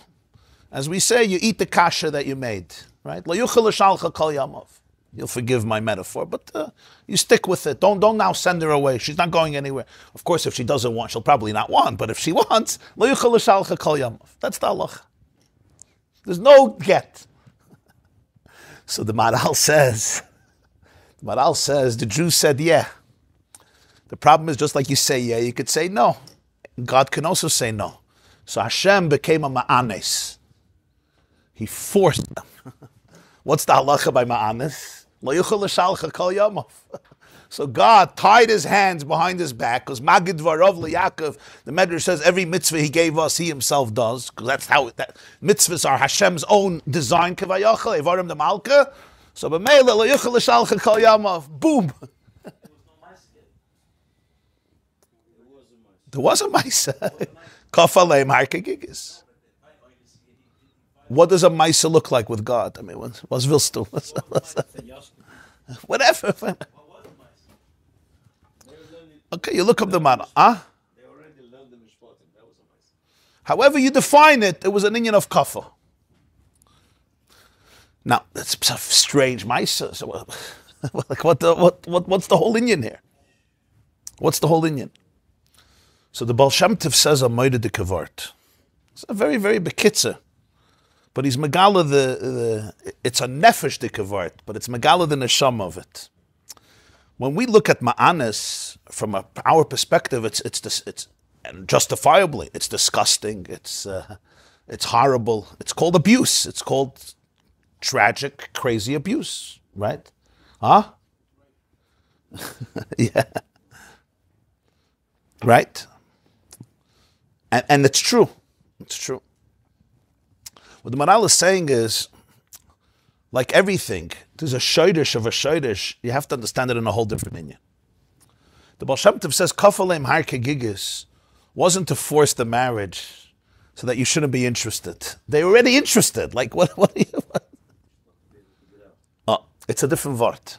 As we say, you eat the kasha that you made, right? Lo yuchal l'shalcha kol yamav. You'll forgive my metaphor, but you stick with it. Don't now send her away. She's not going anywhere. Of course, if she doesn't want, she'll probably not want, but if she wants, lo yuchal l'shalcha kol yamav. That's the halach. There's no get. So the Maharal says, the Jews said yeah. The problem is just like you say yeah, you could say no. God can also say no. So Hashem became a ma'anes. He forced them. What's the halacha by ma'anes? Lo yuchal l'shalcha kol yamav. So God tied his hands behind his back, because Magid Varov Yaakov, the Medrash says every mitzvah he gave us, he himself does, because that's how mitzvahs are Hashem's own design. Kavayachal Evarim the Malka. So b'meila lo yuchal l'shalcha kol yamav. Boom. There was a Maisa. Kafalei Markegigis. What does a Maisa look like with God? I mean, what's Vilstu? Whatever. Okay, you look up the man. Huh? They already learned the Mishpatim. That was a Maisa. However you define it, it was an inyan of kafa. Now, that's a strange Maisa. So, like, what's the whole inyan here? What's the whole inyan? So the Baal Shem Tov says a moide de kavart. It's a very, very bekitzer. But he's megala it's a nefesh de kavart, but it's megala the neshama of it. When we look at ma'anis from our perspective, it's and justifiably, it's disgusting. It's horrible. It's called abuse. It's called tragic, crazy abuse, right? Huh? Yeah. Right? And it's true. It's true. What the Maral is saying is, like everything, there's a shaydish of a shaydish. You have to understand it in a whole different meaning. The Baal Shem Tov says, Kafalem har kegigis wasn't to force the marriage so that you shouldn't be interested. They're already interested. Like, what are you... Oh, it's a different word.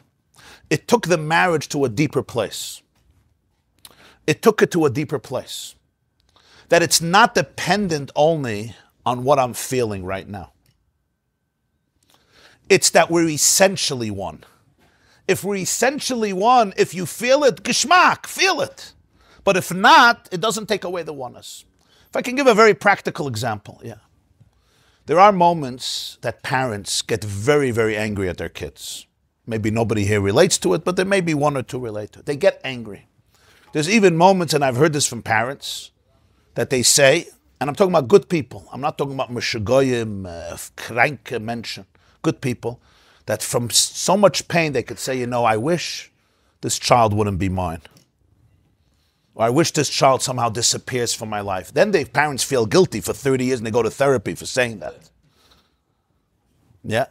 It took the marriage to a deeper place. It took it to a deeper place. That it's not dependent only on what I'm feeling right now. It's that we're essentially one. If we're essentially one, if you feel it, geschmack, feel it. But if not, it doesn't take away the oneness. If I can give a very practical example, yeah. There are moments that parents get very, very angry at their kids. Maybe nobody here relates to it, but there may be one or two relate to it. They get angry. There's even moments, and I've heard this from parents, that they say, and I'm talking about good people. I'm not talking about Goyim, kranke Menschen, good people, that from so much pain they could say, you know, I wish this child wouldn't be mine. Or I wish this child somehow disappears from my life. Then the parents feel guilty for 30 years and they go to therapy for saying that. Yeah.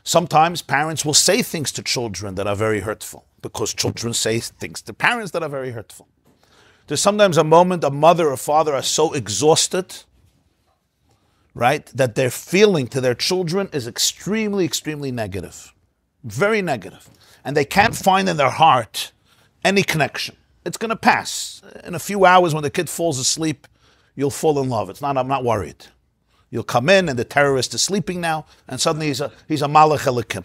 Sometimes parents will say things to children that are very hurtful because children say things to parents that are very hurtful. There's sometimes a moment a mother or father are so exhausted, right, that their feeling to their children is extremely, extremely negative. Very negative. And they can't find in their heart any connection. It's going to pass. In a few hours when the kid falls asleep, you'll fall in love. I'm not worried. You'll come in and the terrorist is sleeping now, and suddenly he's a malach elikim.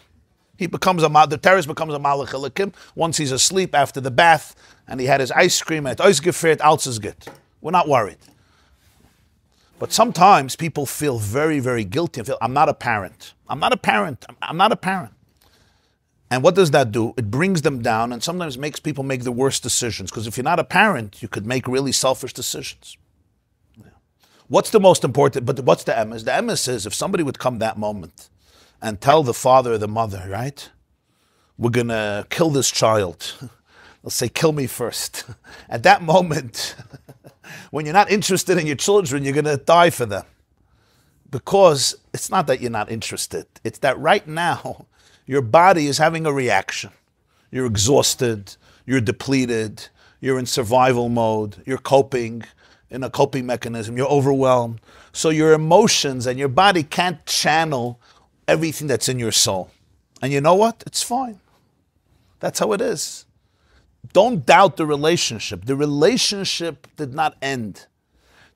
The terrorist becomes a malach elikim once he's asleep after the bath and he had his ice cream and it's ausgefriert, alles is good. We're not worried. But sometimes people feel very, very guilty and feel, I'm not a parent. I'm not a parent. I'm not a parent. And what does that do? It brings them down and sometimes makes people make the worst decisions. Because if you're not a parent, you could make really selfish decisions. Yeah. What's the most important? But what's the emes? The emes is if somebody would come that moment and tell the father or the mother, right, we're going to kill this child. They'll say, kill me first. At that moment, when you're not interested in your children, you're going to die for them. Because it's not that you're not interested. It's that right now, your body is having a reaction. You're exhausted, you're depleted, you're in survival mode, you're coping in a coping mechanism, you're overwhelmed. So your emotions and your body can't channel everything that's in your soul. And you know what? It's fine. That's how it is. Don't doubt the relationship. The relationship did not end.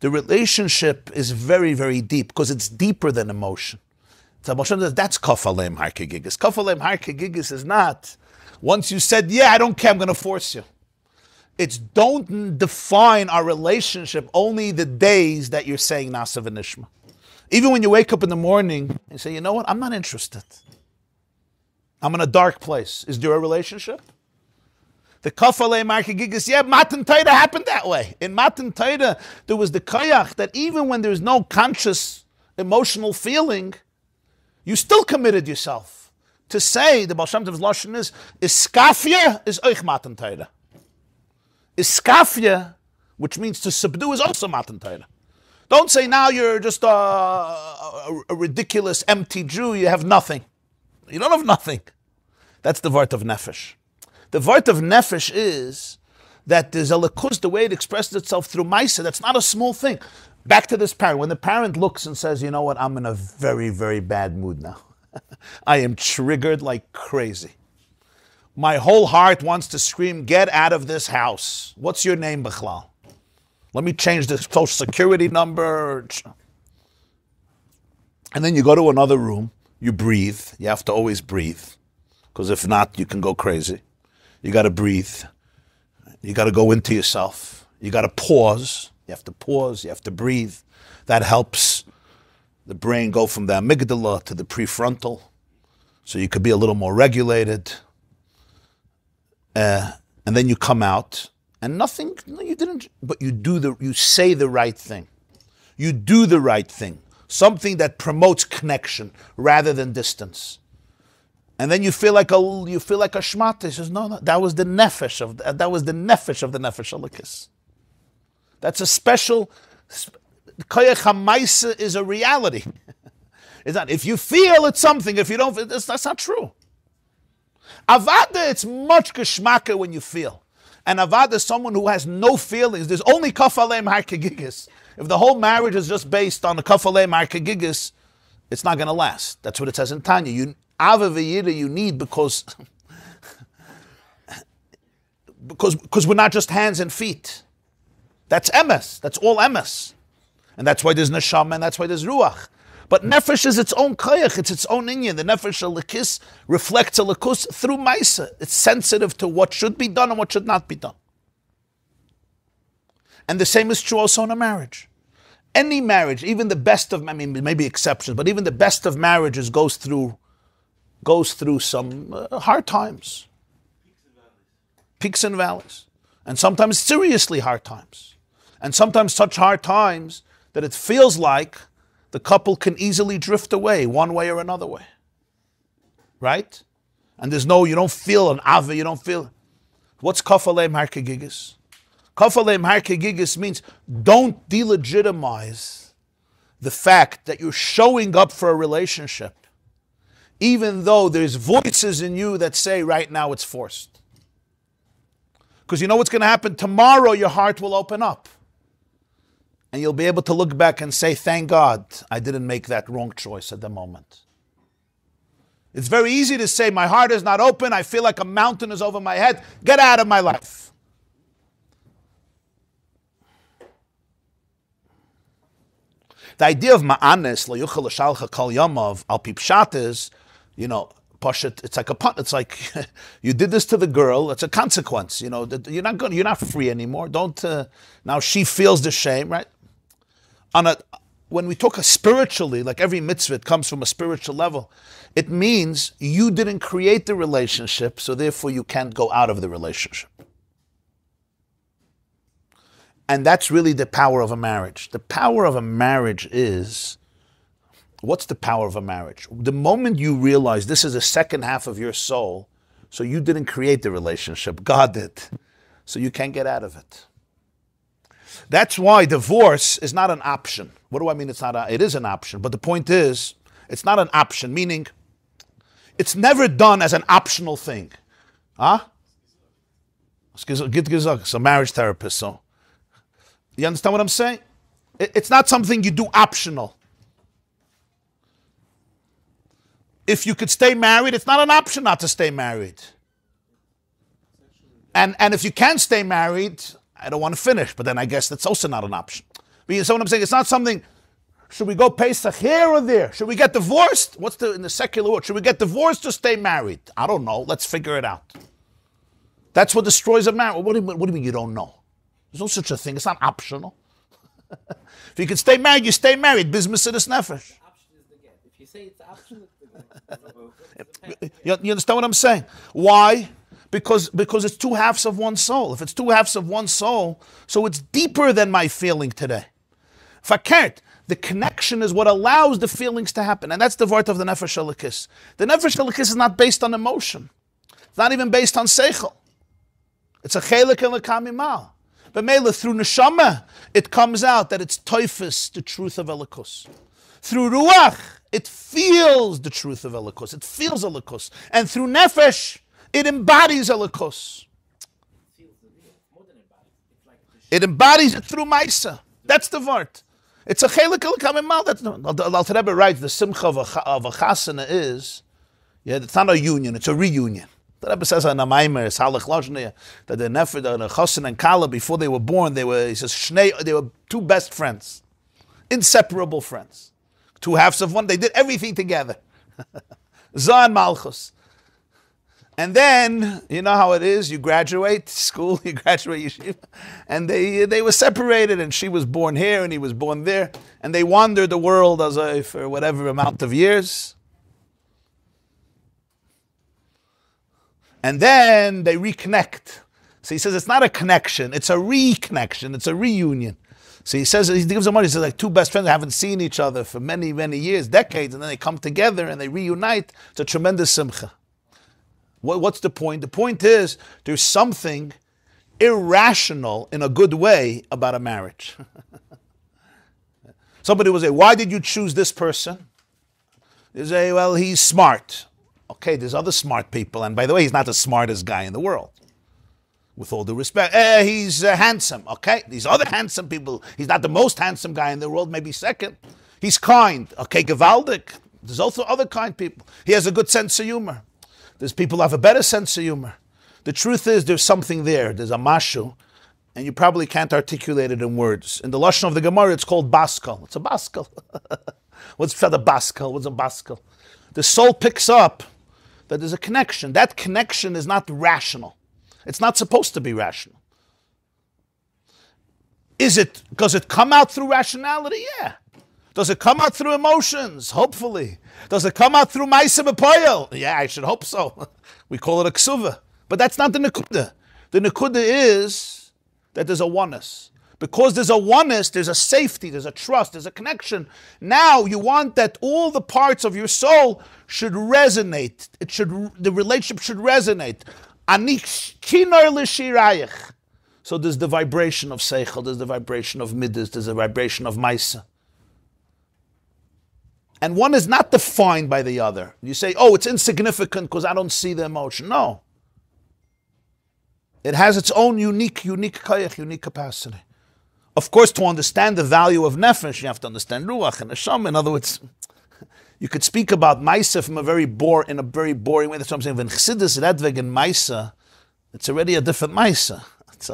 The relationship is very, very deep because it's deeper than emotion. That's kafalem har kegigis. Kafalem har kegigis is not, once you said, yeah, I don't care, I'm going to force you. It's don't define our relationship only the days that you're saying Nasa v'nishma. Even when you wake up in the morning and say, you know what, I'm not interested. I'm in a dark place. Is there a relationship? The kafalem har kegigis, yeah, Matan Torah happened that way. In Matan Torah, there was the koyach that even when there's no conscious emotional feeling, you still committed yourself to say, the Baal Shem Tov's lashon is iskafia is oich Matan Torah. Iskafia, which means to subdue, is also Matan Torah. Don't say now you're just a ridiculous, empty Jew, you have nothing. You don't have nothing. That's the vart of nefesh. The vart of nefesh is that there's a lekus, the way it expresses itself through maisa, that's not a small thing. Back to this parent. When the parent looks and says, you know what, I'm in a very, very bad mood now. I am triggered like crazy. My whole heart wants to scream, get out of this house. What's your name, Bechlal? Let me change the social security number. And then you go to another room, you breathe. You have to always breathe. Because if not, you can go crazy. You got to breathe. You got to go into yourself. You got to pause. You have to pause, you have to breathe. That helps the brain go from the amygdala to the prefrontal, so you could be a little more regulated. And then you come out, and nothing, no, you didn't, but you say the right thing. You do the right thing. Something that promotes connection rather than distance. And then you feel like a shmata. He says, no, that was the nefesh of the nefesh alikis. That's a special. Koyach hamaisa is a reality. It's not. If you feel it's something. If you don't, that's not true. Avada, it's much geschmaka when you feel. And avada is someone who has no feelings. There's only kafalem harkegigis. If the whole marriage is just based on the kafalem harkegigis, it's not going to last. That's what it says in Tanya. Ava v'yira you need because we're not just hands and feet. That's emes. That's all emes. And that's why there's neshama and that's why there's ruach. But nefesh is its own koyach. It's its own inyan. The nefesh alikis reflects alikus through maisa. It's sensitive to what should be done and what should not be done. And the same is true also in a marriage. Any marriage, even the best of, maybe exceptions, but even the best of marriages goes through some hard times. Peaks and valleys. And sometimes seriously hard times. And sometimes such hard times that it feels like the couple can easily drift away one way or another way. Right? And you don't feel an ava, you don't feel. What's kafalem harkegigis? Kafalem harkegigis means don't delegitimize the fact that you're showing up for a relationship, even though there's voices in you that say right now it's forced. Because you know what's going to happen? Tomorrow your heart will open up. And you'll be able to look back and say, thank God I didn't make that wrong choice at the moment. It's very easy to say, my heart is not open, I feel like a mountain is over my head, get out of my life. The idea of ma'anis, lo yuchel l'shalcha kol yamav, al pipshat is, pashat, it's like a punt. It's like you did this to the girl. It's a consequence. You're not free anymore. Now she feels the shame, right? When we talk spiritually, like every mitzvah, it comes from a spiritual level. It means you didn't create the relationship, so therefore you can't go out of the relationship. And that's really the power of a marriage. The power of a marriage is, what's the power of a marriage? The moment you realize this is the second half of your soul, so you didn't create the relationship, God did, so you can't get out of it. That's why divorce is not an option. What do I mean it's not? It is an option, but the point is, it's not an option, meaning it's never done as an optional thing. It's a marriage therapist, so. You understand what I'm saying? It's not something you do optional. If you could stay married, it's not an option not to stay married. And if you can stay married, I don't want to finish, but then I guess that's also not an option. But you know what I'm saying? It's not something, should we go Pesach here or there? Should we get divorced? In the secular world? Should we get divorced or stay married? I don't know. Let's figure it out. That's what destroys a marriage. What do you mean you don't know? There's no such a thing. It's not optional. If you can stay married, you stay married. Business is nefesh. Option is the get. If you say it's optional, it's the get. You understand what I'm saying? Why? Because it's two halves of one soul. If it's two halves of one soul, so it's deeper than my feeling today. If I can't, the connection is what allows the feelings to happen. And that's the word of the nefesh alikis. The nefesh alikis is not based on emotion. It's not even based on seichel. It's a chelik and a kamimal. But Mela, through neshama, it comes out that it's toifus, the truth of elikus. Through ruach, it feels the truth of elikus. It feels elikus. And through nefesh, it embodies elikus. It embodies it through maisa. That's the vart. It's a chelik al-kamimal. The Rebbe writes, the simcha of a chasana is, it's not a union, it's a reunion. The Rebbe says on Maamar, it's halach lashne, that the chasana and kala, before they were born, they were two best friends, inseparable friends. Two halves of one, they did everything together. Zah and Malchus. And then, you know how it is, you graduate school, you graduate yeshiva, and they were separated, and she was born here, and he was born there, and they wandered the world for whatever amount of years. And then they reconnect. So he says it's not a connection, it's a reconnection, it's a reunion. So he gives them money, he says like two best friends haven't seen each other for many, many years, decades, and then they come together and they reunite. It's a tremendous simcha. What's the point? The point is there's something irrational in a good way about a marriage. Somebody will say, why did you choose this person? You say, well, he's smart. Okay, there's other smart people. And by the way, he's not the smartest guy in the world. With all due respect. He's handsome. Okay, these other handsome people. He's not the most handsome guy in the world, maybe second. He's kind. Okay, gewaldig. There's also other kind people. He has a good sense of humor. There's people who have a better sense of humor. The truth is there's something there. There's a mashu. And you probably can't articulate it in words. In the Lashon of the Gemara, it's called baskel. It's a baskel. What's a baskel? What's a baskel? The soul picks up that there's a connection. That connection is not rational. It's not supposed to be rational. Does it come out through rationality? Yeah. Does it come out through emotions? Hopefully. Does it come out through ma'aseh b'poyel? Yeah, I should hope so. We call it a ksuva. But that's not the nekuda. The nekuda is that there's a oneness. Because there's a oneness, there's a safety, there's a trust, there's a connection. Now you want that all the parts of your soul should resonate. The relationship should resonate. So there's the vibration of seichel, there's the vibration of midas, there's the vibration of ma'aseh. And one is not defined by the other. You say, oh, it's insignificant because I don't see the emotion. No. It has its own unique kayach, unique capacity. Of course, to understand the value of nefesh, you have to understand ruach and neshama. In other words, you could speak about ma'aseh from in a very boring way. That's what I'm saying. When chassidus redveg in ma'aseh, it's already a different ma'aseh. It's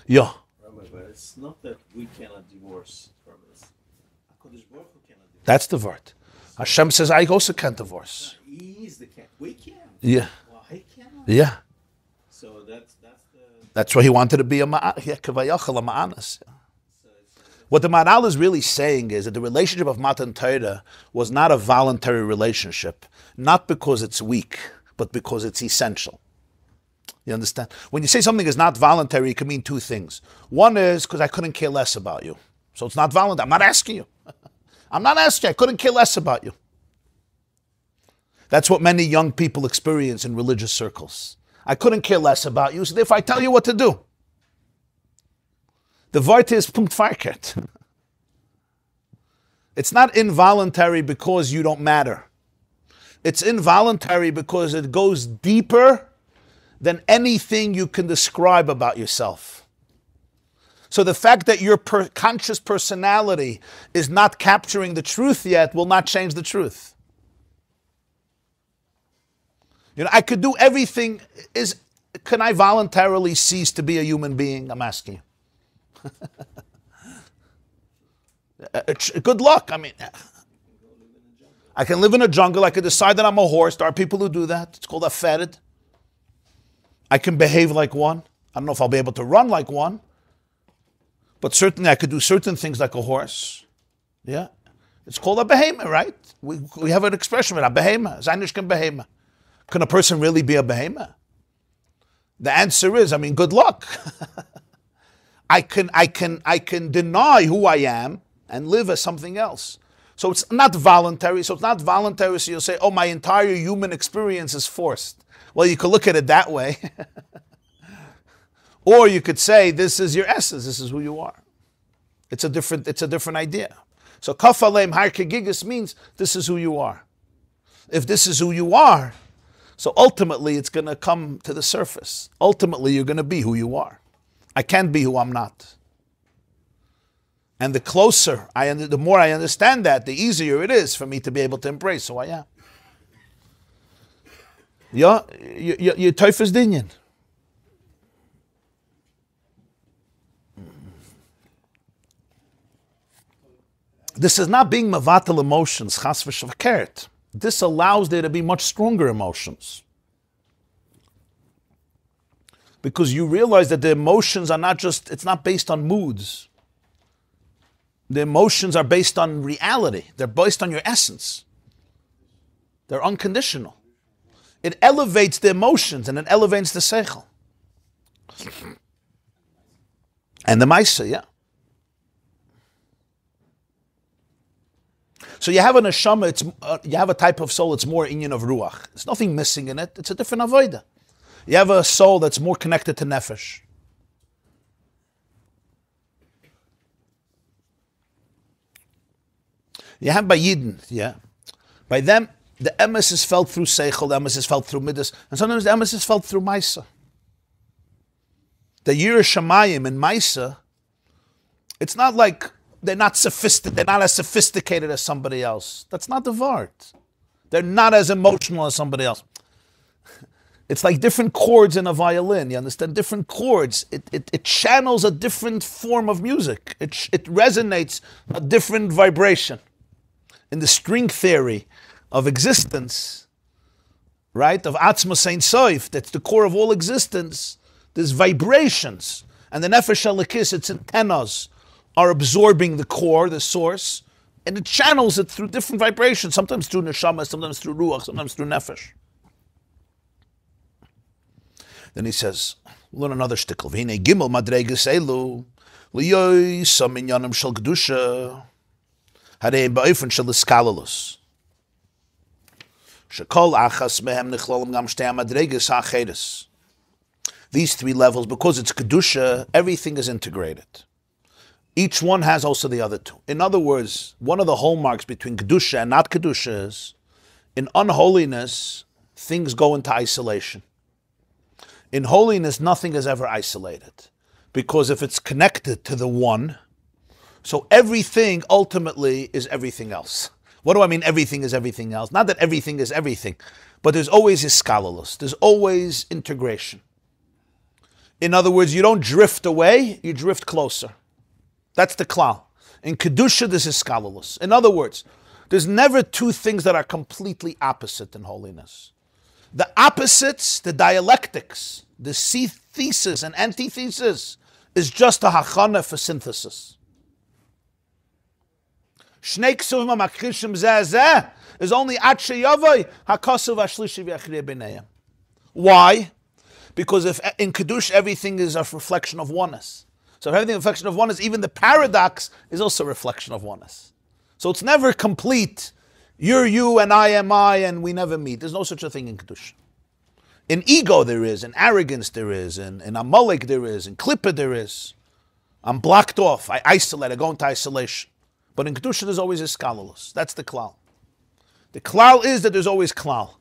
yeah. Rabbi, but it's not that we cannot divorce from this. הקודש ברוך הוא cannot divorce. That's the word. Hashem says, I also can't divorce. He is the can. We can. Yeah. Well, he cannot. Yeah. So that's the. That's why he wanted to be a ma'anas. What the Maharal is really saying is that the relationship of Matan Torah was not a voluntary relationship, not because it's weak, but because it's essential. You understand? When you say something is not voluntary, it can mean two things. One is because I couldn't care less about you. So it's not voluntary. I'm not asking you. I'm not asking you. I couldn't care less about you. That's what many young people experience in religious circles. I couldn't care less about you, so if I tell you what to do. The Vart is punkt farket. It's not involuntary because you don't matter. It's involuntary because it goes deeper than anything you can describe about yourself. So the fact that your conscious personality is not capturing the truth yet will not change the truth. You know, I could do everything. Can I voluntarily cease to be a human being? I'm asking you. Good luck. I mean, I can live in a jungle. I could decide that I'm a horse. There are people who do that. It's called a ferid. I can behave like one. I don't know if I'll be able to run like one. But certainly I could do certain things like a horse. Yeah. It's called a behemoth, right? We have an expression for it, a behemoth. Zainish behemoth. Can a person really be a behemoth? The answer is, good luck. I can deny who I am and live as something else. So it's not voluntary. So you'll say, oh, my entire human experience is forced. Well, you could look at it that way. Or you could say, this is your essence. This is who you are. It's a different idea. So kaf aleim har kegigis means this is who you are. If this is who you are, so ultimately it's going to come to the surface. Ultimately you're going to be who you are. I can't be who I'm not. And the more I understand that, the easier it is for me to be able to embrace who I am. Yeah, your teufels dinyan. This is not being mavatal emotions, chas v'shavkeret. This allows there to be much stronger emotions. Because you realize that the emotions are it's not based on moods. The emotions are based on reality. They're based on your essence. They're unconditional. It elevates the emotions and it elevates the seichel. And the ma'aseh, yeah. So you have a neshama, you have a type of soul that's more inyan of ruach. There's nothing missing in it. It's a different avodah. You have a soul that's more connected to nefesh. You have by Yidden, yeah. By them, the emes is felt through seichel, the emes is felt through midas, and sometimes the emes is felt through maisa. The Yireh Shamayim and maisa, it's not like they're not as sophisticated as somebody else. That's not the vart. They're not as emotional as somebody else. It's like different chords in a violin. You understand? Different chords. It channels a different form of music. It resonates a different vibration. In the string theory of existence, right, of Atzmos Ein Sof, that's the core of all existence, there's vibrations. And the Nefesh Elikis, its antennas, are absorbing the core, the source, and it channels it through different vibrations, sometimes through Neshama, sometimes through Ruach, sometimes through Nefesh. Then he says, learn another shtickle. V'hinei gimel madreges elu, liyoy sam inyanim shel kedusha, harei ba'ofen shel iskalelus. Shekol achas mehem nichlolim gam shtei madreges ha'acheres. These three levels, because it's kedusha, everything is integrated. Each one has also the other two. In other words, one of the hallmarks between kedusha and not kedusha is, in unholiness, things go into isolation. In holiness, nothing is ever isolated. Because if it's connected to the one, so everything ultimately is everything else. What do I mean everything is everything else? Not that everything is everything, but there's always iskalelus. There's always integration. In other words, you don't drift away, you drift closer. That's the klal. In kedusha, this is iskalelus. In other words, there's never two things that are completely opposite in holiness. The opposites, the dialectics, the thesis and antithesis, is just a hachana for synthesis. Shnei ksuvim ha'makrishim zeh zeh is only at sheyavai ha'kasuv ha'shlishi v'yachrei b'neihem. Why? Because if in Kiddush everything is a reflection of oneness. So if everything is a reflection of oneness, even the paradox is also a reflection of oneness. So it's never complete. You're you and I am I and we never meet. There's no such a thing in Kiddush. In ego there is, in arrogance there is, in Amaleik there is, in Klippa there is. I'm blocked off, I isolate, I go into isolation. But in Kedusha there's always a skalolus. That's the klal. The klal is that there's always klal.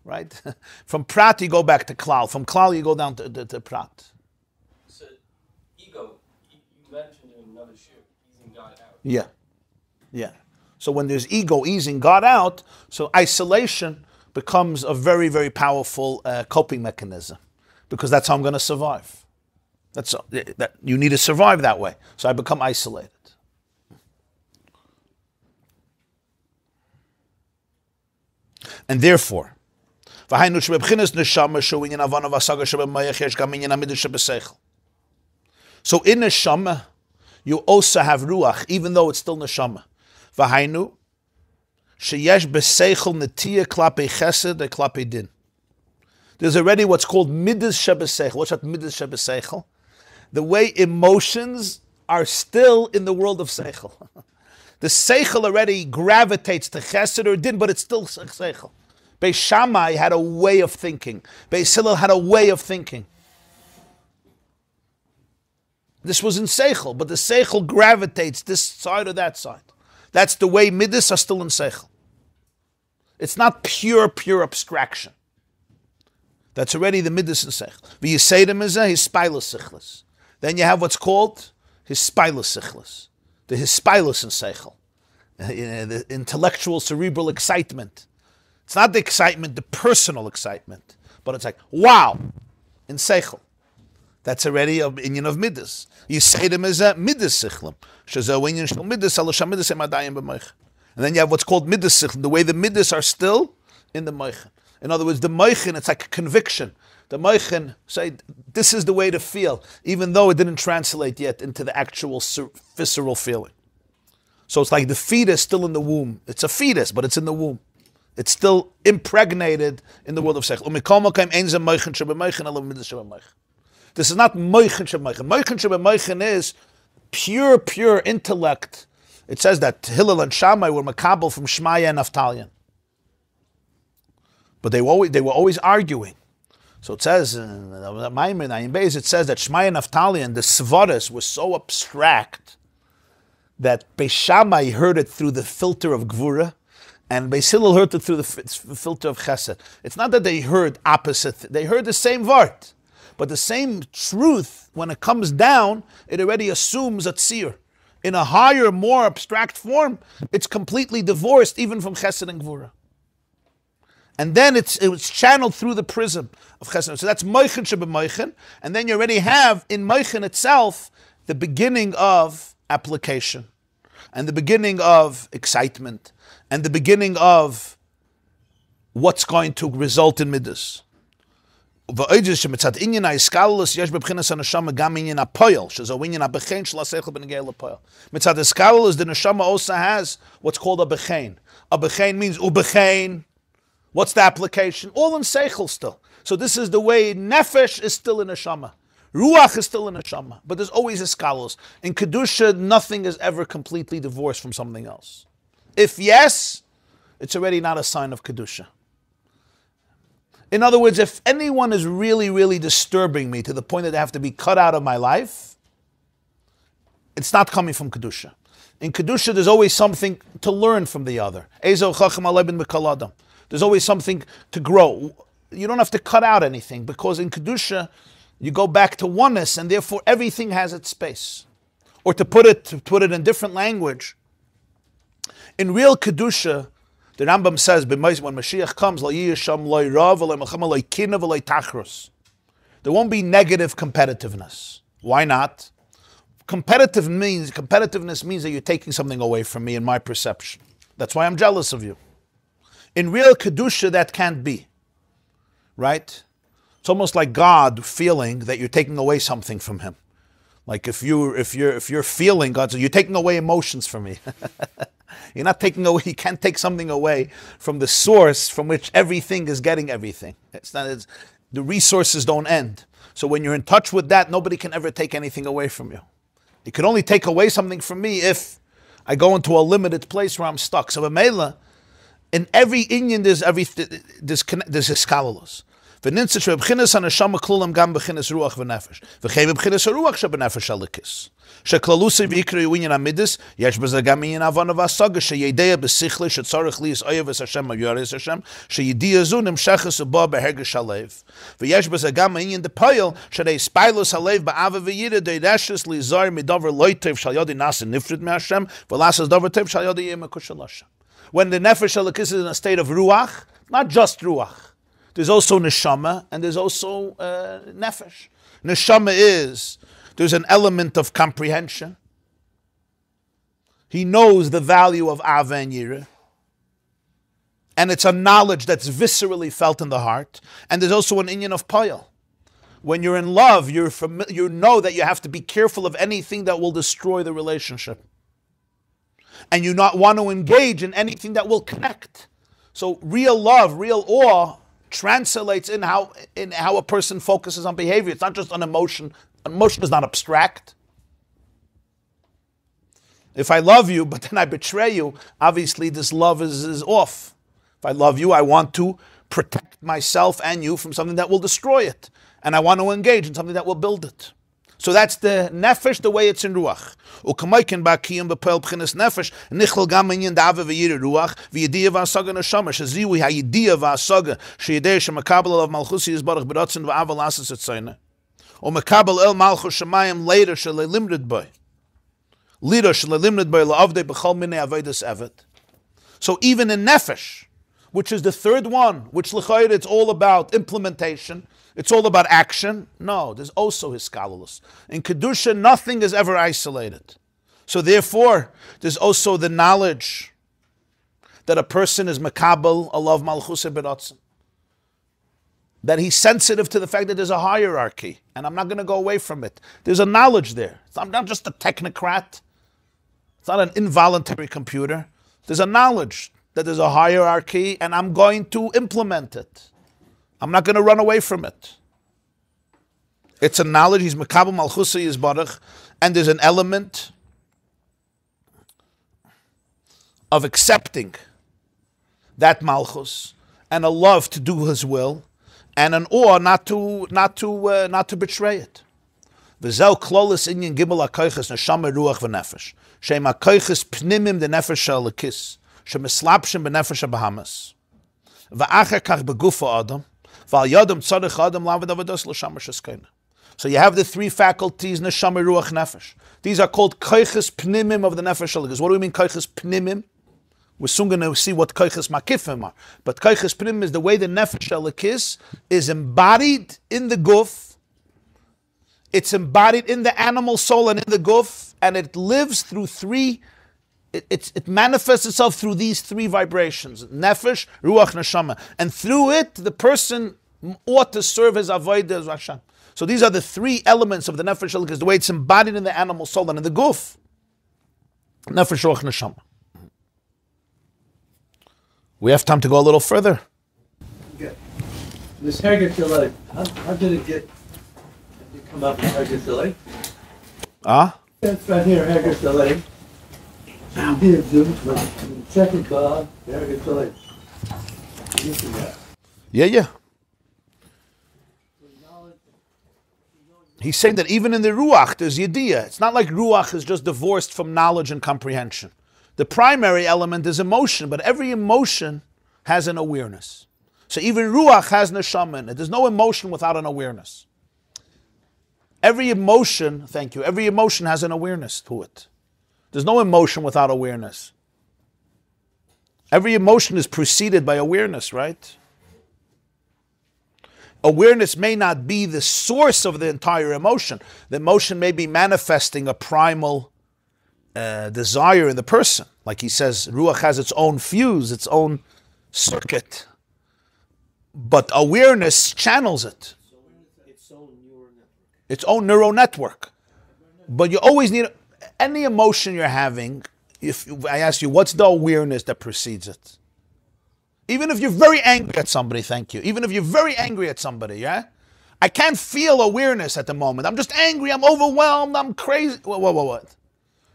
Right? From prat you go back to klal. From klal you go down to prat. So ego, you mentioned in another shir, easing God out. Yeah. Yeah. So when there's ego easing God out, so isolation becomes a very, very powerful coping mechanism. Because that's how I'm going to survive. That you need to survive that way. So I become isolated. And therefore, so in neshama, you also have ruach, even though it's still neshama. V'hainu, sheyesh b'seichel netiya klape chesed e klape din. There's already what's called midas shebeseichel. What's that midas shebeseichel? The way emotions are still in the world of seichel. The seichel already gravitates to chesed or din, but it's still seichel. Beis Shammai had a way of thinking. Beis Hillel had a way of thinking. This was in seichel, but the seichel gravitates this side or that side. That's the way midas are still in seichel. It's not pure abstraction. That's already the midas in seichel. V'yiseidim izeh hispilus sichlis. Then you have what's called hispilus sichlis. The hispilus in seichel. The intellectual, cerebral excitement. It's not the excitement, the personal excitement. But it's like, wow, in seichel. That's already an inyan of midas. Yiseidim izeh midas sichlim. Shezeh inyan shel midas, alasham midas emadayim b'moich. And then you have what's called midas sichlim. The way the midas are still in the moichin. In other words, the moichin, it's like a conviction. The moichin say, this is the way to feel, even though it didn't translate yet into the actual visceral feeling. So it's like the fetus still in the womb. It's a fetus, but it's in the womb. It's still impregnated in the world of seichel. This is not moichin shebemoichin. Moichin shebemoichin is pure intellect It says that Hillel and Shammai were makabel from Shmaya and Naftalion. But they were always arguing. So it says, in Maamar Ayin Beis, it says that Shmaya and Naftalion, the Svaras, was so abstract that Beis Shammai heard it through the filter of Gvura, and Beis Hillel heard it through the filter of Chesed. It's not that they heard opposite, they heard the same vart, but the same truth, when it comes down, it already assumes a tzir. In a higher, more abstract form, it's completely divorced even from Chesed and Gvura. And then it's channeled through the prism of Chesed. So that's Moichin Sheba Moichin, and then you already have in Moichin itself the beginning of application, and the beginning of excitement, and the beginning of what's going to result in Midas. Mitzad Iskalus, the neshama also has what's called a bechein. A bechein means ubechein. What's the application? All in seichel still. So this is the way nefesh is still in neshama. Ruach is still in neshama. But there's always Iskalus. In Kedusha, nothing is ever completely divorced from something else. If yes, it's already not a sign of Kedusha. In other words, if anyone is really, really disturbing me to the point that they have to be cut out of my life, it's not coming from Kedusha. In Kedusha, there's always something to learn from the other. There's always something to grow. You don't have to cut out anything, because in Kedusha, you go back to oneness, and therefore everything has its space. Or to put it in different language, in real Kedusha, the Rambam says, when Mashiach comes, there won't be negative competitiveness. Why not? Competitiveness means that you're taking something away from me in my perception. That's why I'm jealous of you. In real Kedusha, that can't be. Right? It's almost like God feeling that you're taking away something from him. Like if you're feeling God, so you're taking away emotions from me. You're not taking away, you can't take something away from the source from which everything is getting everything. The resources don't end. So when you're in touch with that, nobody can ever take anything away from you. You can only take away something from me if I go into a limited place where I'm stuck. So B'meila, in every inyan there's Iskalus. V'nintzit sheb'chinas haneshama klulam gam b'chinas ruach v'nefesh. V'chei b'chinas haruach sheb'nefesh halikis. Sheklaluse v'ikru yuinyan amidis, yesh b'zeh gam inyan avana v'asaga, sheyedeya b'sichle, shetzarech li'is oyev es Hashem v'yoreis Hashem, sheyediya zu nimshachas u'ba b'hergesh halev. V'yesh b'zeh gam inyan depoyel, shedei spailus halev ba'ava v'yira, deirashes li'zar midover loitev shal yodi nasin nifrid me-Hashem, v'lasas dover tev shal yodi yemekushal Hashem. When the nefesh halikis is in a state of ruach, not just ruach, there's also neshama, and there's also nefesh. Neshama there's an element of comprehension. He knows the value of ava and yira. And it's a knowledge that's viscerally felt in the heart. And there's also an inyan of payal. When you're in love, you know that you have to be careful of anything that will destroy the relationship. And you not want to engage in anything that will connect. So real love, real awe, translates in how a person focuses on behavior. It's not just an emotion. Emotion is not abstract. If I love you, but then I betray you, obviously this love is off. If I love you, I want to protect myself and you from something that will destroy it. And I want to engage in something that will build it. So that's the nefesh, the way it's in ruach. Ukamaykin ba'kiyim b'peil b'chinas nefesh, nichel gam inyan da'ava v'yira ruach, v'yidiyah v'asaga neshama, sheziwi ha'yidiyah v'asaga, she'yideyah she'makabel alav malchusi yizbarach b'ratzin v'ava lasas etzayna. O makabel el malchus shemayim later she'lelimrid boy. Lira she'lelimrid boy la'avdei b'chol minei avodas evet. So even in nefesh, which is the third one, which l'chayr it's all about implementation, it's all about action. No, there's also Iskalus. In Kedusha, nothing is ever isolated. So therefore, there's also the knowledge that a person is makabel alav malchus b'ratzin. That he's sensitive to the fact that there's a hierarchy, and I'm not going to go away from it. There's a knowledge there. I'm not just a technocrat. It's not an involuntary computer. There's a knowledge that there's a hierarchy, and I'm going to implement it. I'm not going to run away from it. It's a knowledge. He's makabel malchusa yizbarach, and there's an element of accepting that malchus, and a love to do his will, and an awe not to betray it. V'zeu klolis inyan gimel hakoiches neshama ruach v'nefesh. Shem hakoiches pnimim de nefesh ha'elokis. Shem eslapshim b'nefesh ha'bahamas. V'acher kach begufa adam. V'al yodam tzadich adam lavid avados l'shama sheskena. So you have the three faculties, neshama ruach nefesh. These are called koiches pnimim of the nefesh ha'elokis. What do we mean koiches pnimim? We're soon going to see what koiches makifim are. But koiches pnimim is the way the nefesh ha'elokis is embodied in the guf. It's embodied in the animal soul and in the guf, and it lives through three. It manifests itself through these three vibrations: nefesh, ruach, neshama, and through it, the person ought to serve his avodah as Hashem. So these are the three elements of the nefesh, because the way it's embodied in the animal soul and in the guf: nefesh, ruach, neshama. We have time to go a little further. Okay. This Hergetulay, how did it get? Come up with Hergetulay? That's right here, Hergetulay. Second God, Hergetulay. Yeah. He's saying that even in the ruach, there's yediyah. It's not like ruach is just divorced from knowledge and comprehension. The primary element is emotion, but every emotion has an awareness. So even ruach has neshama in it. There's no emotion without an awareness. Every emotion, every emotion has an awareness to it. There's no emotion without awareness. Every emotion is preceded by awareness, right? Awareness may not be the source of the entire emotion. The emotion may be manifesting a primal desire in the person. Like he says, ruach has its own fuse, its own circuit. But awareness channels it. Its own neural network. But you always need any emotion you're having. If I ask you, what's the awareness that precedes it? Even if you're very angry at somebody, even if you're very angry at somebody, yeah? I can't feel awareness at the moment. I'm just angry, I'm overwhelmed, I'm crazy. What?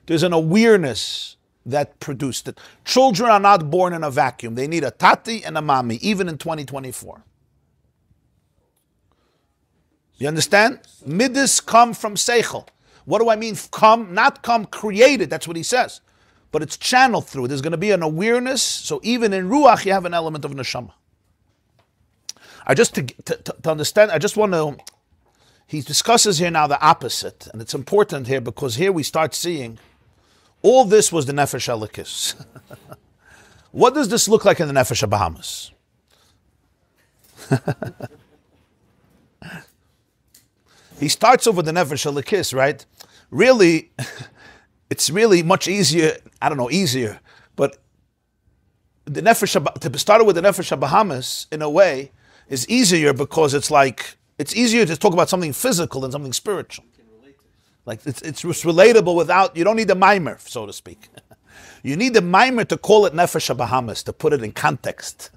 There's an awareness that produced it. Children are not born in a vacuum. They need a tati and a mami, even in 2024. You understand? Midas come from seichel. What do I mean come? Not come created, that's what he says. But it's channeled through. There's going to be an awareness. So even in ruach, you have an element of neshama. To understand, I just want to, he discusses here now the opposite. And it's important here because here we start seeing all this was the nefesh elokis. What does this look like in the nefesh Bahamas? He starts over the nefesh elokis, right? Really, it's really much easier. I don't know, easier, but the nefesh to start with the nefesh Bahamas in a way is easier because it's easier to talk about something physical than something spiritual. Like it's relatable without, you don't need the mimer, so to speak. You need the mimer to call it nefesh Bahamas, to put it in context.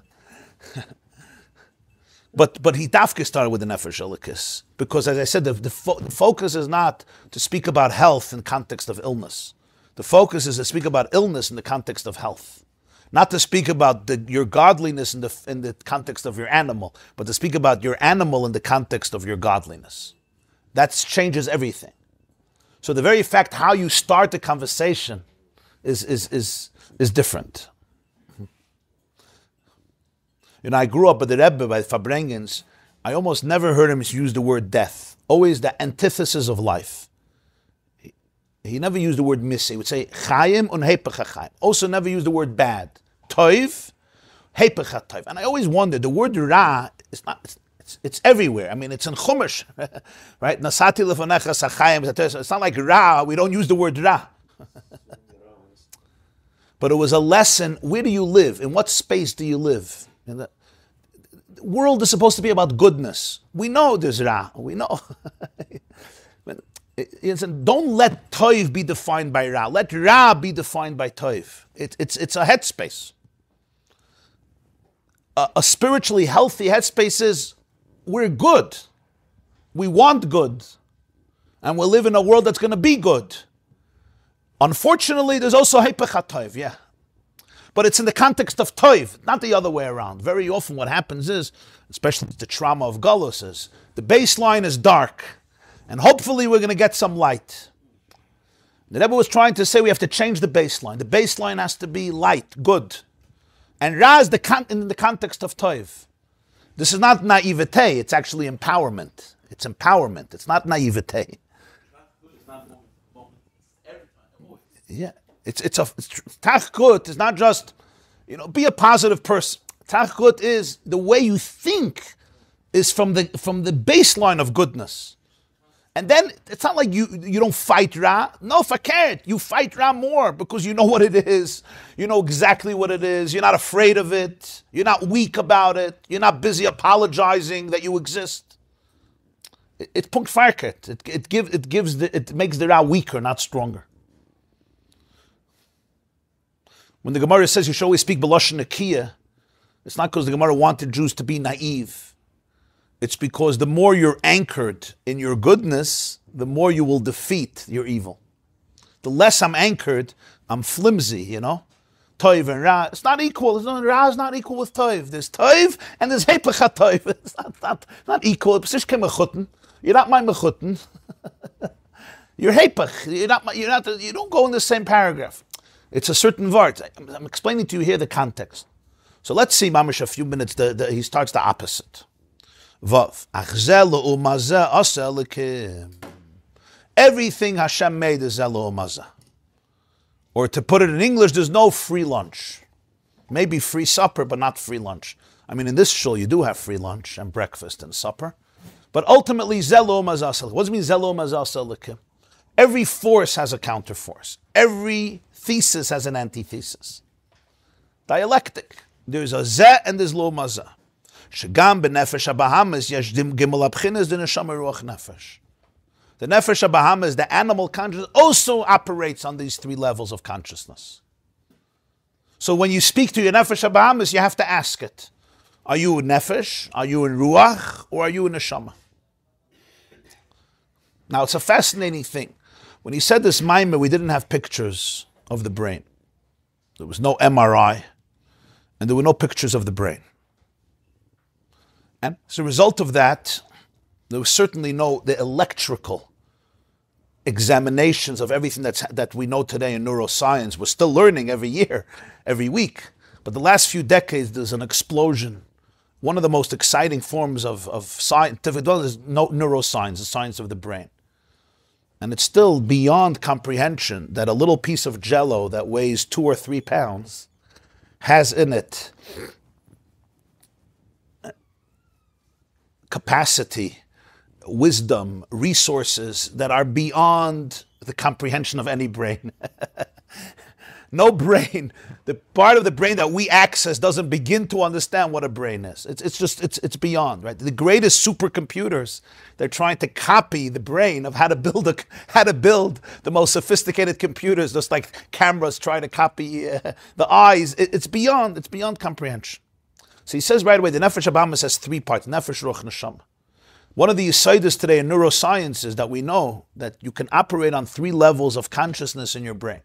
But he dafke started with the nefesh elokis because, as I said, the focus is not to speak about health in context of illness. The focus is to speak about illness in the context of health, not to speak about your godliness in the context of your animal, but to speak about your animal in the context of your godliness. That changes everything. So the very fact how you start the conversation is different. You know, I grew up with the Rebbe by Fabrengens. I almost never heard him use the word death. Always the antithesis of life. He never used the word missing. He would say chayim und hepech chayim. Also never used the word bad. Toiv, hepech toiv. And I always wondered, the word ra is not. It's everywhere. I mean, it's in Chumash, right? Nasati lefanecha sachayim. It's not like ra. We don't use the word ra. But it was a lesson. Where do you live? In what space do you live? The world is supposed to be about goodness. We know there's ra. We know. Don't let toiv be defined by ra. Let ra be defined by toiv. It's a headspace. A spiritually healthy headspace is we're good. We want good. And we'll live in a world that's going to be good. Unfortunately, there's also hepech toiv, yeah. but it's in the context of toiv, not the other way around. Very often what happens is, especially the trauma of Galus, is the baseline is dark, and hopefully we're going to get some light. The Rebbe was trying to say we have to change the baseline. The baseline has to be light, good. And Ra is in the context of toiv. This is not naivete, it's actually empowerment. It's empowerment, it's not naivete. Yeah, it's tachkut is not just, be a positive person. Tachkut is the way you think is from the baseline of goodness. And then it's not like you don't fight Ra. No, fakert, you fight Ra more because you know what it is. You know exactly what it is. You're not afraid of it. You're not weak about it. You're not busy apologizing that you exist. It's punkt fakert. It makes the Ra weaker, not stronger. When the Gemara says you should always speak B'lashon Nekiyah, it's not because the Gemara wanted Jews to be naive. It's because the more you're anchored in your goodness, the more you will defeat your evil. The less I'm anchored, I'm flimsy, Toiv and Ra, it's not equal. Ra is not equal with Toiv. There's Toiv and there's Hepech HaToiv. It's not equal. You're not my mechutten. You're Hepech. You don't go in the same paragraph. It's a certain word. I'm explaining to you here the context. So let's see, Mamish, a few minutes, he starts the opposite. Everything Hashem made is zelo u'mazeh. Or to put it in English, there's no free lunch. Maybe free supper, but not free lunch. I mean, in this shul, you do have free lunch and breakfast and supper. But ultimately, zelo u'mazeh. What does it mean, zelo u'mazeh? Every force has a counterforce. Every thesis has an antithesis. Dialectic. There's a zeh and there's lo mazeh. Shegam b'nefesh habahamis yashdim gimel abchinas the neshama ruach nefesh. The nefesh habahamis, the animal consciousness, also operates on these three levels of consciousness. So when you speak to your nefesh habahamis, you have to ask it: are you in nefesh? Are you in ruach? Or are you in neshama? Now it's a fascinating thing. When he said this Maamar, we didn't have pictures of the brain. There was no MRI, and there were no pictures of the brain. And as a result of that, there was certainly the electrical examinations of everything that we know today in neuroscience. We're still learning every year, every week. But the last few decades, there's an explosion. One of the most exciting forms of scientific is neuroscience, the science of the brain. And it's still beyond comprehension that a little piece of jello that weighs 2 or 3 pounds has in it capacity, wisdom, resources that are beyond the comprehension of any brain. No brain, the part of the brain that we access doesn't begin to understand what a brain is. It's beyond, right? The greatest supercomputers, they're trying to copy the brain of how to build the most sophisticated computers, just like cameras trying to copy the eyes. It's beyond comprehension. So he says right away, the nefesh habahamis has 3 parts: nefesh, ruach, neshama. One of the yesodis today in neuroscience is that we know that you can operate on 3 levels of consciousness in your brain.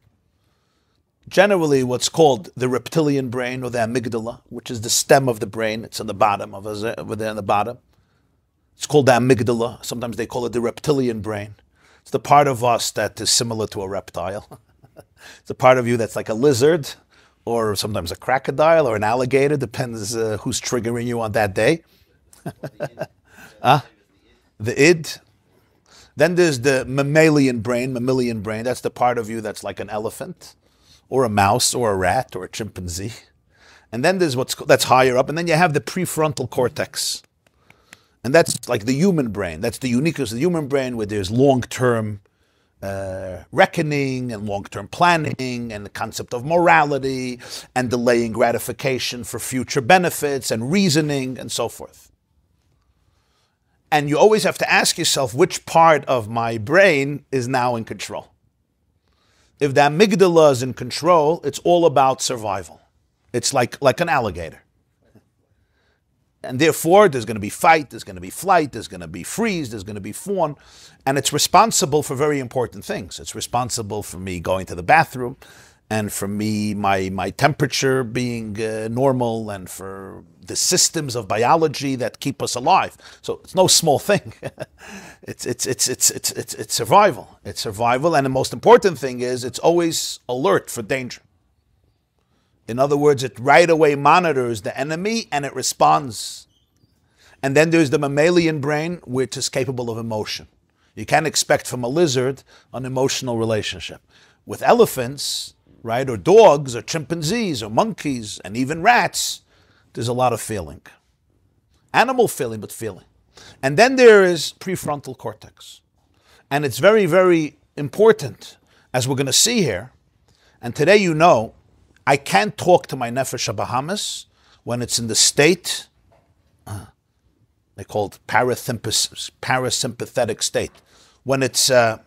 Generally, what's called the reptilian brain, or the amygdala, which is the stem of the brain. It's on the bottom, over there on the bottom. It's called the amygdala. Sometimes they call it the reptilian brain. It's the part of us that is similar to a reptile. It's a part of you that's like a lizard, or sometimes a crocodile, or an alligator, depends who's triggering you on that day. The id. Then there's the mammalian brain, that's the part of you that's like an elephant, or a mouse, or a rat, or a chimpanzee. And then there's that's higher up, and then you have the prefrontal cortex. And that's like the human brain. That's the uniqueness of the human brain, where there's long-term reckoning and long-term planning and the concept of morality and delaying gratification for future benefits and reasoning and so forth. And you always have to ask yourself, which part of my brain is now in control? If the amygdala is in control, it's all about survival. It's like an alligator. And therefore, there's going to be fight, there's going to be flight, there's going to be freeze, there's going to be fawn. And it's responsible for very important things. It's responsible for me going to the bathroom. and for me, my temperature being normal, and for the systems of biology that keep us alive. So it's no small thing. It's survival. It's survival, and the most important thing is it's always alert for danger. In other words, it right away monitors the enemy and it responds. And then there's the mammalian brain, which is capable of emotion. You can't expect from a lizard an emotional relationship. With elephants, right, or dogs, or chimpanzees, or monkeys, and even rats, there's a lot of feeling. Animal feeling, but feeling. And then there is prefrontal cortex. And it's very, very important, as we're going to see here. And today you know, I can't talk to my nefesh habahamis when it's in the state, they call it parasympathetic state. When it's when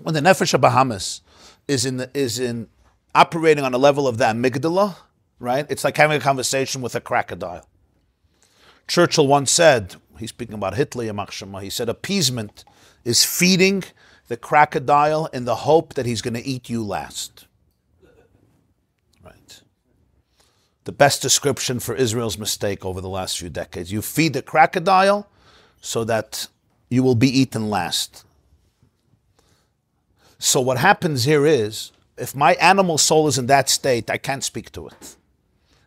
the nefesh habahamis is in operating on the level of the amygdala, right? It's like having a conversation with a crocodile. Churchill once said, he's speaking about Hitler, he said, appeasement is feeding the crocodile in the hope that he's going to eat you last. Right. The best description for Israel's mistake over the last few decades. You feed the crocodile so that you will be eaten last. So what happens here is, if my animal soul is in that state, I can't speak to it.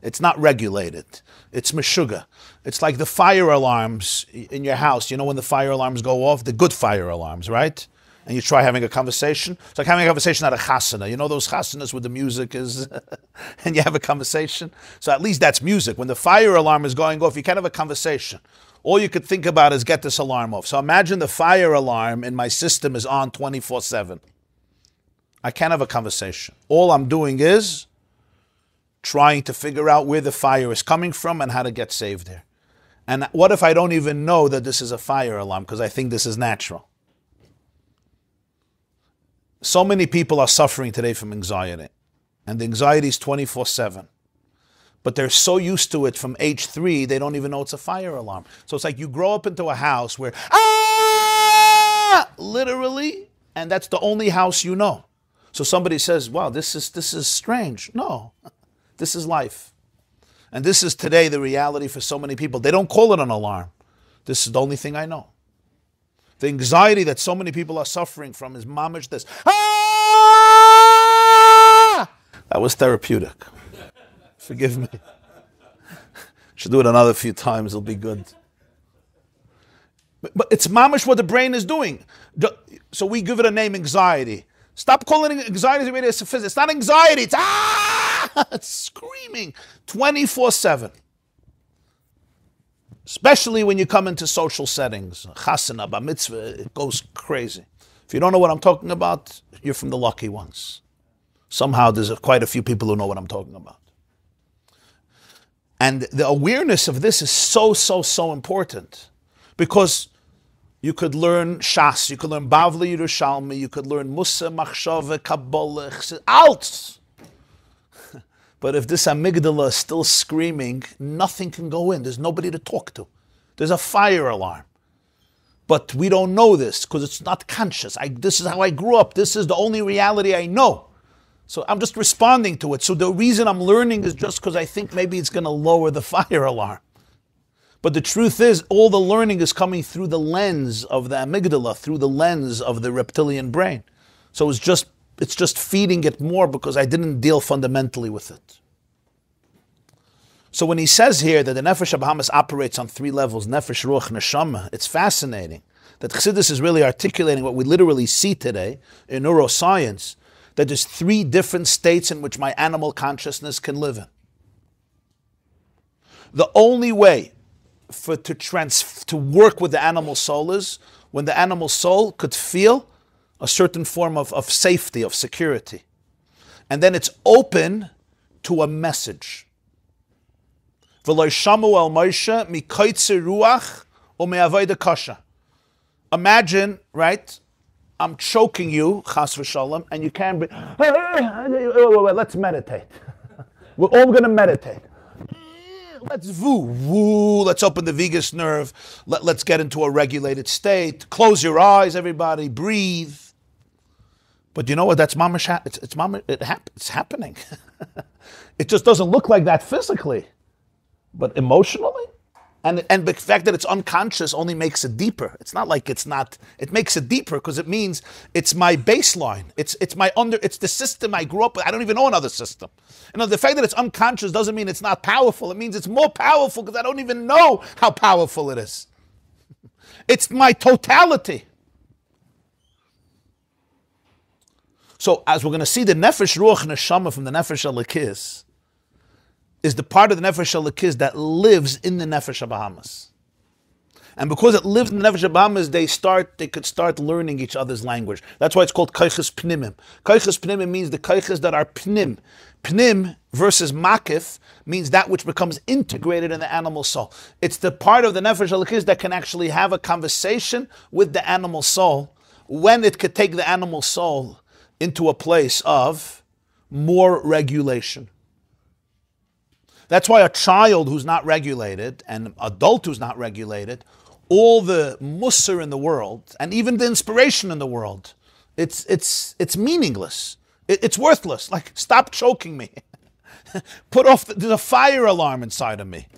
It's not regulated. It's meshuga. It's like the fire alarms in your house. You know when the fire alarms go off? The good fire alarms, right? And you try having a conversation. It's like having a conversation at a chasana. You know those chasanas where the music is, and you have a conversation? So at least that's music. When the fire alarm is going off, you can't have a conversation. All you could think about is get this alarm off. So imagine the fire alarm in my system is on 24/7. I can't have a conversation. All I'm doing is trying to figure out where the fire is coming from and how to get saved there. And what if I don't even know that this is a fire alarm because I think this is natural? So many people are suffering today from anxiety, and the anxiety is 24/7. But they're so used to it from age 3, they don't even know it's a fire alarm. So it's like you grow up into a house where, literally, and that's the only house you know. So somebody says, wow, this is strange. No, this is life. And this is today the reality for so many people. They don't call it an alarm. This is the only thing I know. The anxiety that so many people are suffering from is mamish this. That was therapeutic. Forgive me. Should do it another few times. It'll be good. But it's mamish what the brain is doing. So we give it a name, anxiety. Stop calling it anxiety. It's not anxiety. It's it's screaming 24/7. Especially when you come into social settings, chasana, bar mitzvah, it goes crazy. If you don't know what I'm talking about, you're from the lucky ones. Somehow there's quite a few people who know what I'm talking about. And the awareness of this is so important. Because you could learn Shas, you could learn Bavli Yerushalmi, you could learn Musa, Machshava, Kabbalah, alt. But if this amygdala is still screaming, nothing can go in. There's nobody to talk to. There's a fire alarm. But we don't know this because it's not conscious. This is how I grew up. This is the only reality I know. So I'm just responding to it. So the reason I'm learning is just because I think maybe it's going to lower the fire alarm. But the truth is, all the learning is coming through the lens of the amygdala, through the lens of the reptilian brain. So it's just feeding it more because I didn't deal fundamentally with it. So when he says here that the Nefesh HaBahamis operates on 3 levels, Nefesh, Ruach, Neshama, it's fascinating that Chassidus is really articulating what we literally see today in neuroscience, that there's 3 different states in which my animal consciousness can live in. The only way to work with the animal soul is when the animal soul could feel a certain form of safety, of security. And then it's open to a message. Imagine, right? I'm choking you, chas v'shalom, and you can't breathe. Let's meditate. We're all going to meditate. Let's let's open the vagus nerve. Let's get into a regulated state. Close your eyes, everybody. Breathe. But you know what? That's Maamar. It's happening. It just doesn't look like that physically, but emotionally, and the fact that it's unconscious only makes it deeper. It's not like it's not. It makes it deeper because it means it's my baseline. It's the system I grew up with. I don't even know another system. The fact that it's unconscious doesn't mean it's not powerful. It means it's more powerful because I don't even know how powerful it is. It's my totality. So as we're going to see, the Nefesh Ruach Neshama from the Nefesh Elikis is the part of the Nefesh Elikis that lives in the Nefesh Bahamas. And because it lives in the Nefesh Bahamas, they could start learning each other's language. That's why it's called Kaiches Pnimim. Kaiches Pnimim means the Kaiches that are Pnim. Pnim versus Makif means that which becomes integrated in the animal soul. It's the part of the Nefesh Elikis that can actually have a conversation with the animal soul when it could take the animal soul into a place of more regulation. That's why a child who's not regulated and an adult who's not regulated, all the musar in the world and even the inspiration in the world, it's meaningless. It's worthless. Like, stop choking me. There's a fire alarm inside of me.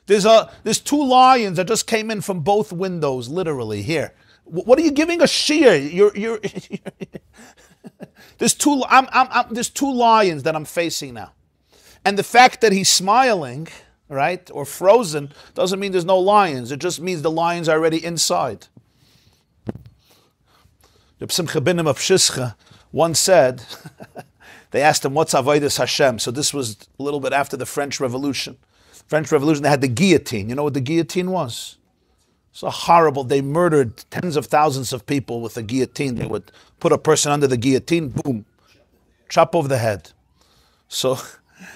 There's two lions that just came in from both windows, literally here. What are you giving a shear? You're there's two lions that I'm facing now. And the fact that he's smiling, right, or frozen, doesn't mean there's no lions. It just means the lions are already inside. Reb Simcha ben of Shischa once said, they asked him, what's Avodas Hashem? So this was a little bit after the French Revolution. French Revolution, they had the guillotine. You know what the guillotine was? So horrible. They murdered tens of thousands of people with a guillotine. They would put a person under the guillotine, boom, chop over the head. So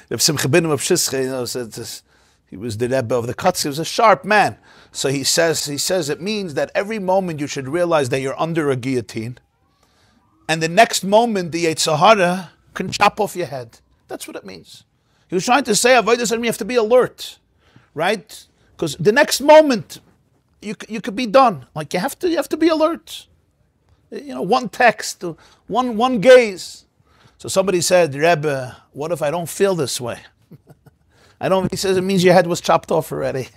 Reb Simcha ben of Shischa, said this, he was the Rebbe of the Cuts. He was a sharp man. So he says it means that every moment you should realize that you're under a guillotine, and the next moment the Yetzer Hara can chop off your head. That's what it means. He was trying to say, Avodah, you have to be alert, right? Because the next moment you could be done. Like you have to be alert. One text, one gaze. So somebody said, Rebbe, what if I don't feel this way? He says it means your head was chopped off already.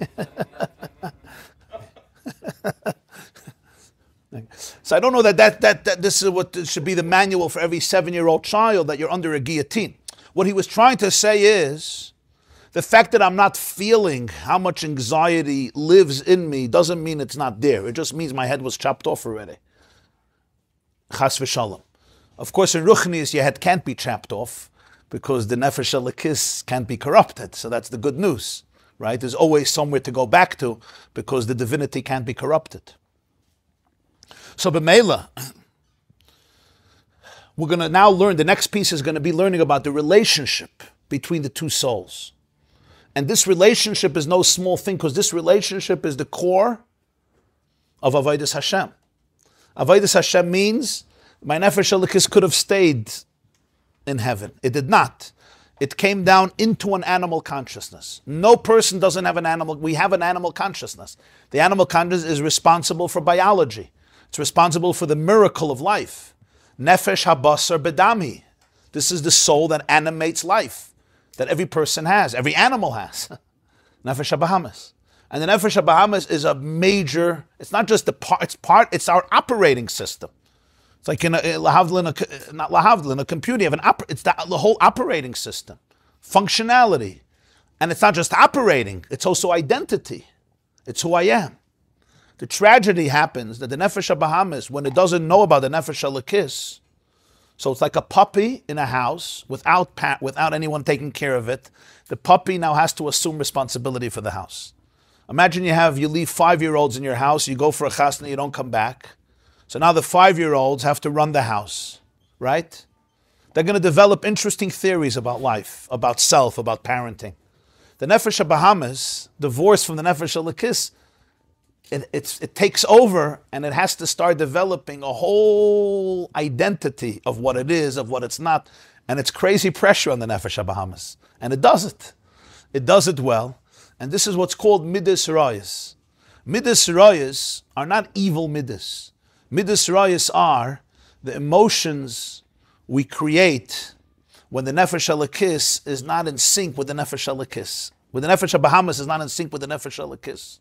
So I don't know that this is what should be the manual for every 7-year-old child, that you're under a guillotine. What he was trying to say is, the fact that I'm not feeling how much anxiety lives in me doesn't mean it's not there. It just means my head was chopped off already. Chas v'shalom. Of course, in Ruchnius, your head can't be chopped off because the Nefesh Elikis can't be corrupted. So that's the good news, right? There's always somewhere to go back to because the divinity can't be corrupted. So b'meila, we're going to now learn, the next piece is going to be learning about the relationship between the two souls. And this relationship is no small thing, because this relationship is the core of Avodas Hashem. Avodas Hashem means my Nefesh Elikis could have stayed in heaven. It did not. It came down into an animal consciousness. No person doesn't have an animal. We have an animal consciousness. The animal consciousness is responsible for biology. It's responsible for the miracle of life. Nefesh habasar bedami. This is the soul that animates life, that every person has, every animal has. Nefesh habahamis. And the Nefesh habahamis is a major, it's not just the part, it's our operating system. It's like in a computer, you have it's the whole operating system, functionality. And it's not just operating, it's also identity. It's who I am. The tragedy happens that the Nefesh habahamis, when it doesn't know about the Nefesh Elikis, so it's like a puppy in a house without anyone taking care of it. The puppy now has to assume responsibility for the house. Imagine you leave 5-year-olds in your house, you go for a chasna, you don't come back. So now the 5-year-olds have to run the house, right? They're going to develop interesting theories about life, about self, about parenting. The Nefesh habahamis, divorced from the Nefesh Elikis, it takes over, and it has to start developing a whole identity of what it is, of what it's not, and it's crazy pressure on the Nefesh habahamis. And it does it. It does it well, and this is what's called midas rayas. Midas rayas are not evil midas. Midas rayas are the emotions we create when the Nefesh Elokis is not in sync with the Nefesh Elokis. When the Nefesh Bahamas is not in sync with the Nefesh Elokis.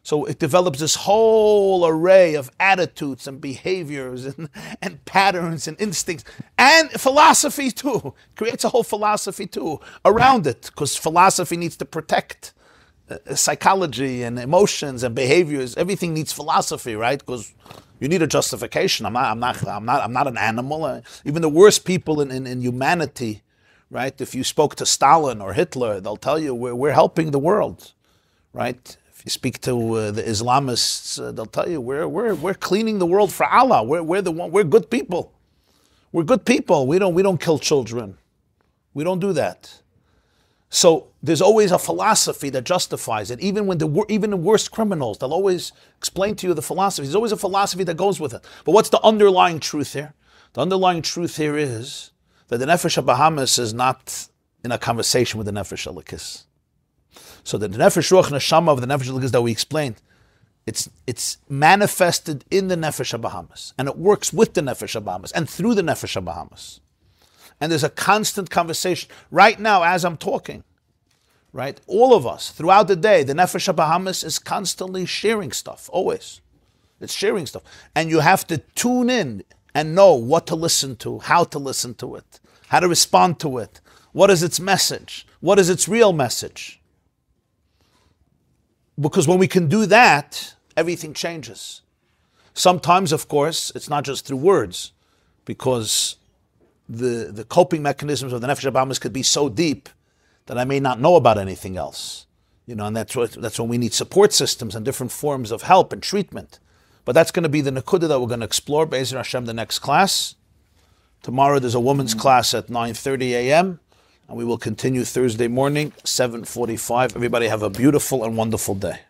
So it develops this whole array of attitudes and behaviors and patterns and instincts and philosophy too. Creates a whole philosophy too around it, because philosophy needs to protect psychology and emotions and behaviors. Everything needs philosophy, right? Because you need a justification. I'm not an animal. Even the worst people in humanity, right? If you spoke to Stalin or Hitler, they'll tell you we're helping the world, right? If you speak to the Islamists, they'll tell you we're cleaning the world for Allah. We're good people. We're good people. We don't kill children. We don't do that. So there's always a philosophy that justifies it. Even the worst criminals, they'll always explain to you the philosophy. There's always a philosophy that goes with it. But what's the underlying truth here? The underlying truth here is that the Nefesh Bahamas is not in a conversation with the Nefesh Elokis. So the Nefesh Ruach Neshama of the Nefesh Elokis that we explained, it's manifested in the Nefesh Bahamas, and it works with the Nefesh Bahamas and through the Nefesh Bahamas. And there's a constant conversation. Right now, as I'm talking, right, all of us, throughout the day, the Nefesh Bahamas is constantly sharing stuff, always. It's sharing stuff. And you have to tune in and know what to listen to, how to listen to it, how to respond to it. What is its message? What is its real message? Because when we can do that, everything changes. Sometimes, of course, it's not just through words, because the coping mechanisms of the Nefesh Bahamas could be so deep that I may not know about anything else. And that's when we need support systems and different forms of help and treatment. But that's going to be the Nakuda that we're going to explore, Be'ezer Hashem, the next class. Tomorrow there's a women's class at 9:30 a.m., and we will continue Thursday morning, 7:45. Everybody have a beautiful and wonderful day.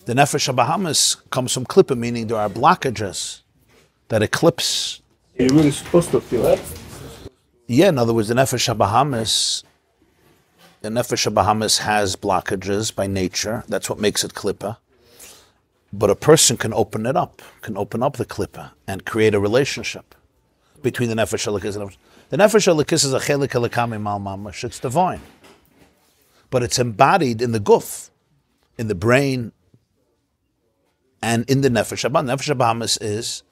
The Nefesh Bahamas comes from Klippa, meaning there are blockages that eclipse. You're really supposed to feel it. Yeah, in other words, the Nefesh Bahamas has blockages by nature. That's what makes it Klippa. But a person can open it up, can open up the Klippa and create a relationship between the Nefesh Elokis and the Nefesh Elokis is a chelik elokam Maamar. It's divine. But it's embodied in the guf, in the brain, and in the Nefesh Bahamas. Nefesh Bahamas is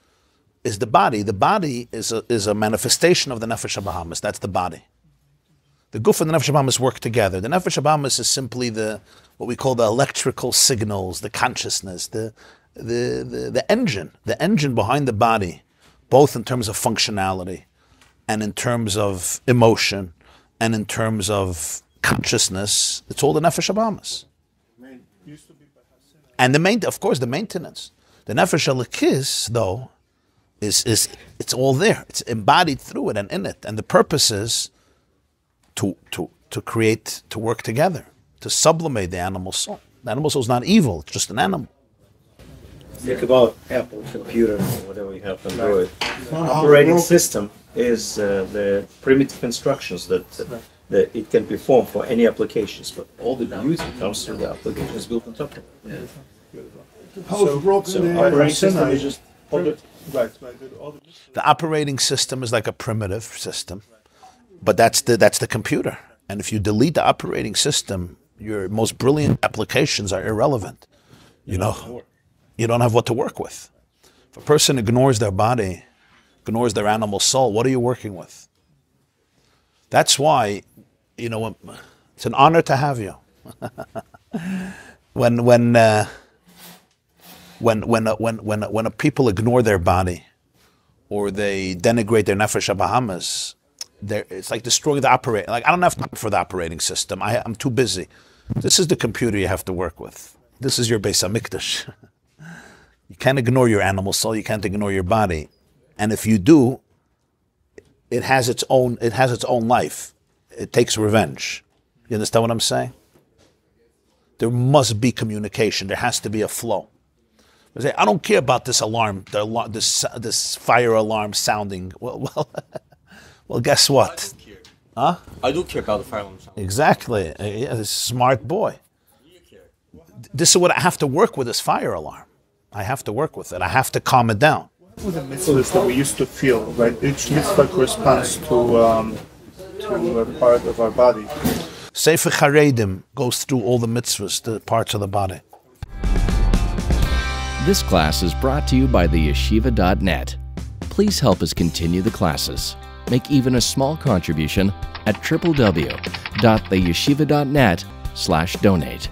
the body. The body is a manifestation of the Nefesh Bahamas. That's the body. The guf and the Nefesh Bahamas work together. The Nefesh Bahamas is simply what we call the electrical signals, the consciousness, the engine behind the body, both in terms of functionality and in terms of emotion and in terms of consciousness. It's all the Nefesh Bahamas. And the maintenance. The Nefesh Elokis, though, is it's all there. It's embodied through it and in it. And the purpose is to create, to work together, to sublimate the animal soul. The animal soul is not evil, it's just an animal. Think about Apple computer or whatever you have Android. Operating system is the primitive instructions that it can perform for any applications, but all the beauty comes through the applications built on top of it. So operating system is just the operating system is like a primitive system, but that's the computer. And if you delete the operating system, your most brilliant applications are irrelevant. You don't have what to work with. If a person ignores their body, ignores their animal soul, what are you working with? That's why, it's an honor to have you. When a people ignore their body or they denigrate their Nefesh Bahamas, it's like destroying the operating. Like, I don't have time for the operating system. I'm too busy. This is the computer you have to work with. This is your Beis HaMikdash. You can't ignore your animal soul. You can't ignore your body. And if you do, it has its own life. It takes revenge. You understand what I'm saying? There must be communication. There has to be a flow. I don't care about this alarm, this fire alarm sounding. Well, guess what? I do care about the fire alarm sound. Exactly. Yeah, this smart boy. This is what I have to work with, this fire alarm. I have to work with it. I have to calm it down. With the mitzvahs that we used to feel, right? Each mitzvah corresponds to a part of our body. Sefer Charedim goes through all the mitzvahs, the parts of the body. This class is brought to you by theyeshiva.net. Please help us continue the classes. Make even a small contribution at www.theyeshiva.net/donate.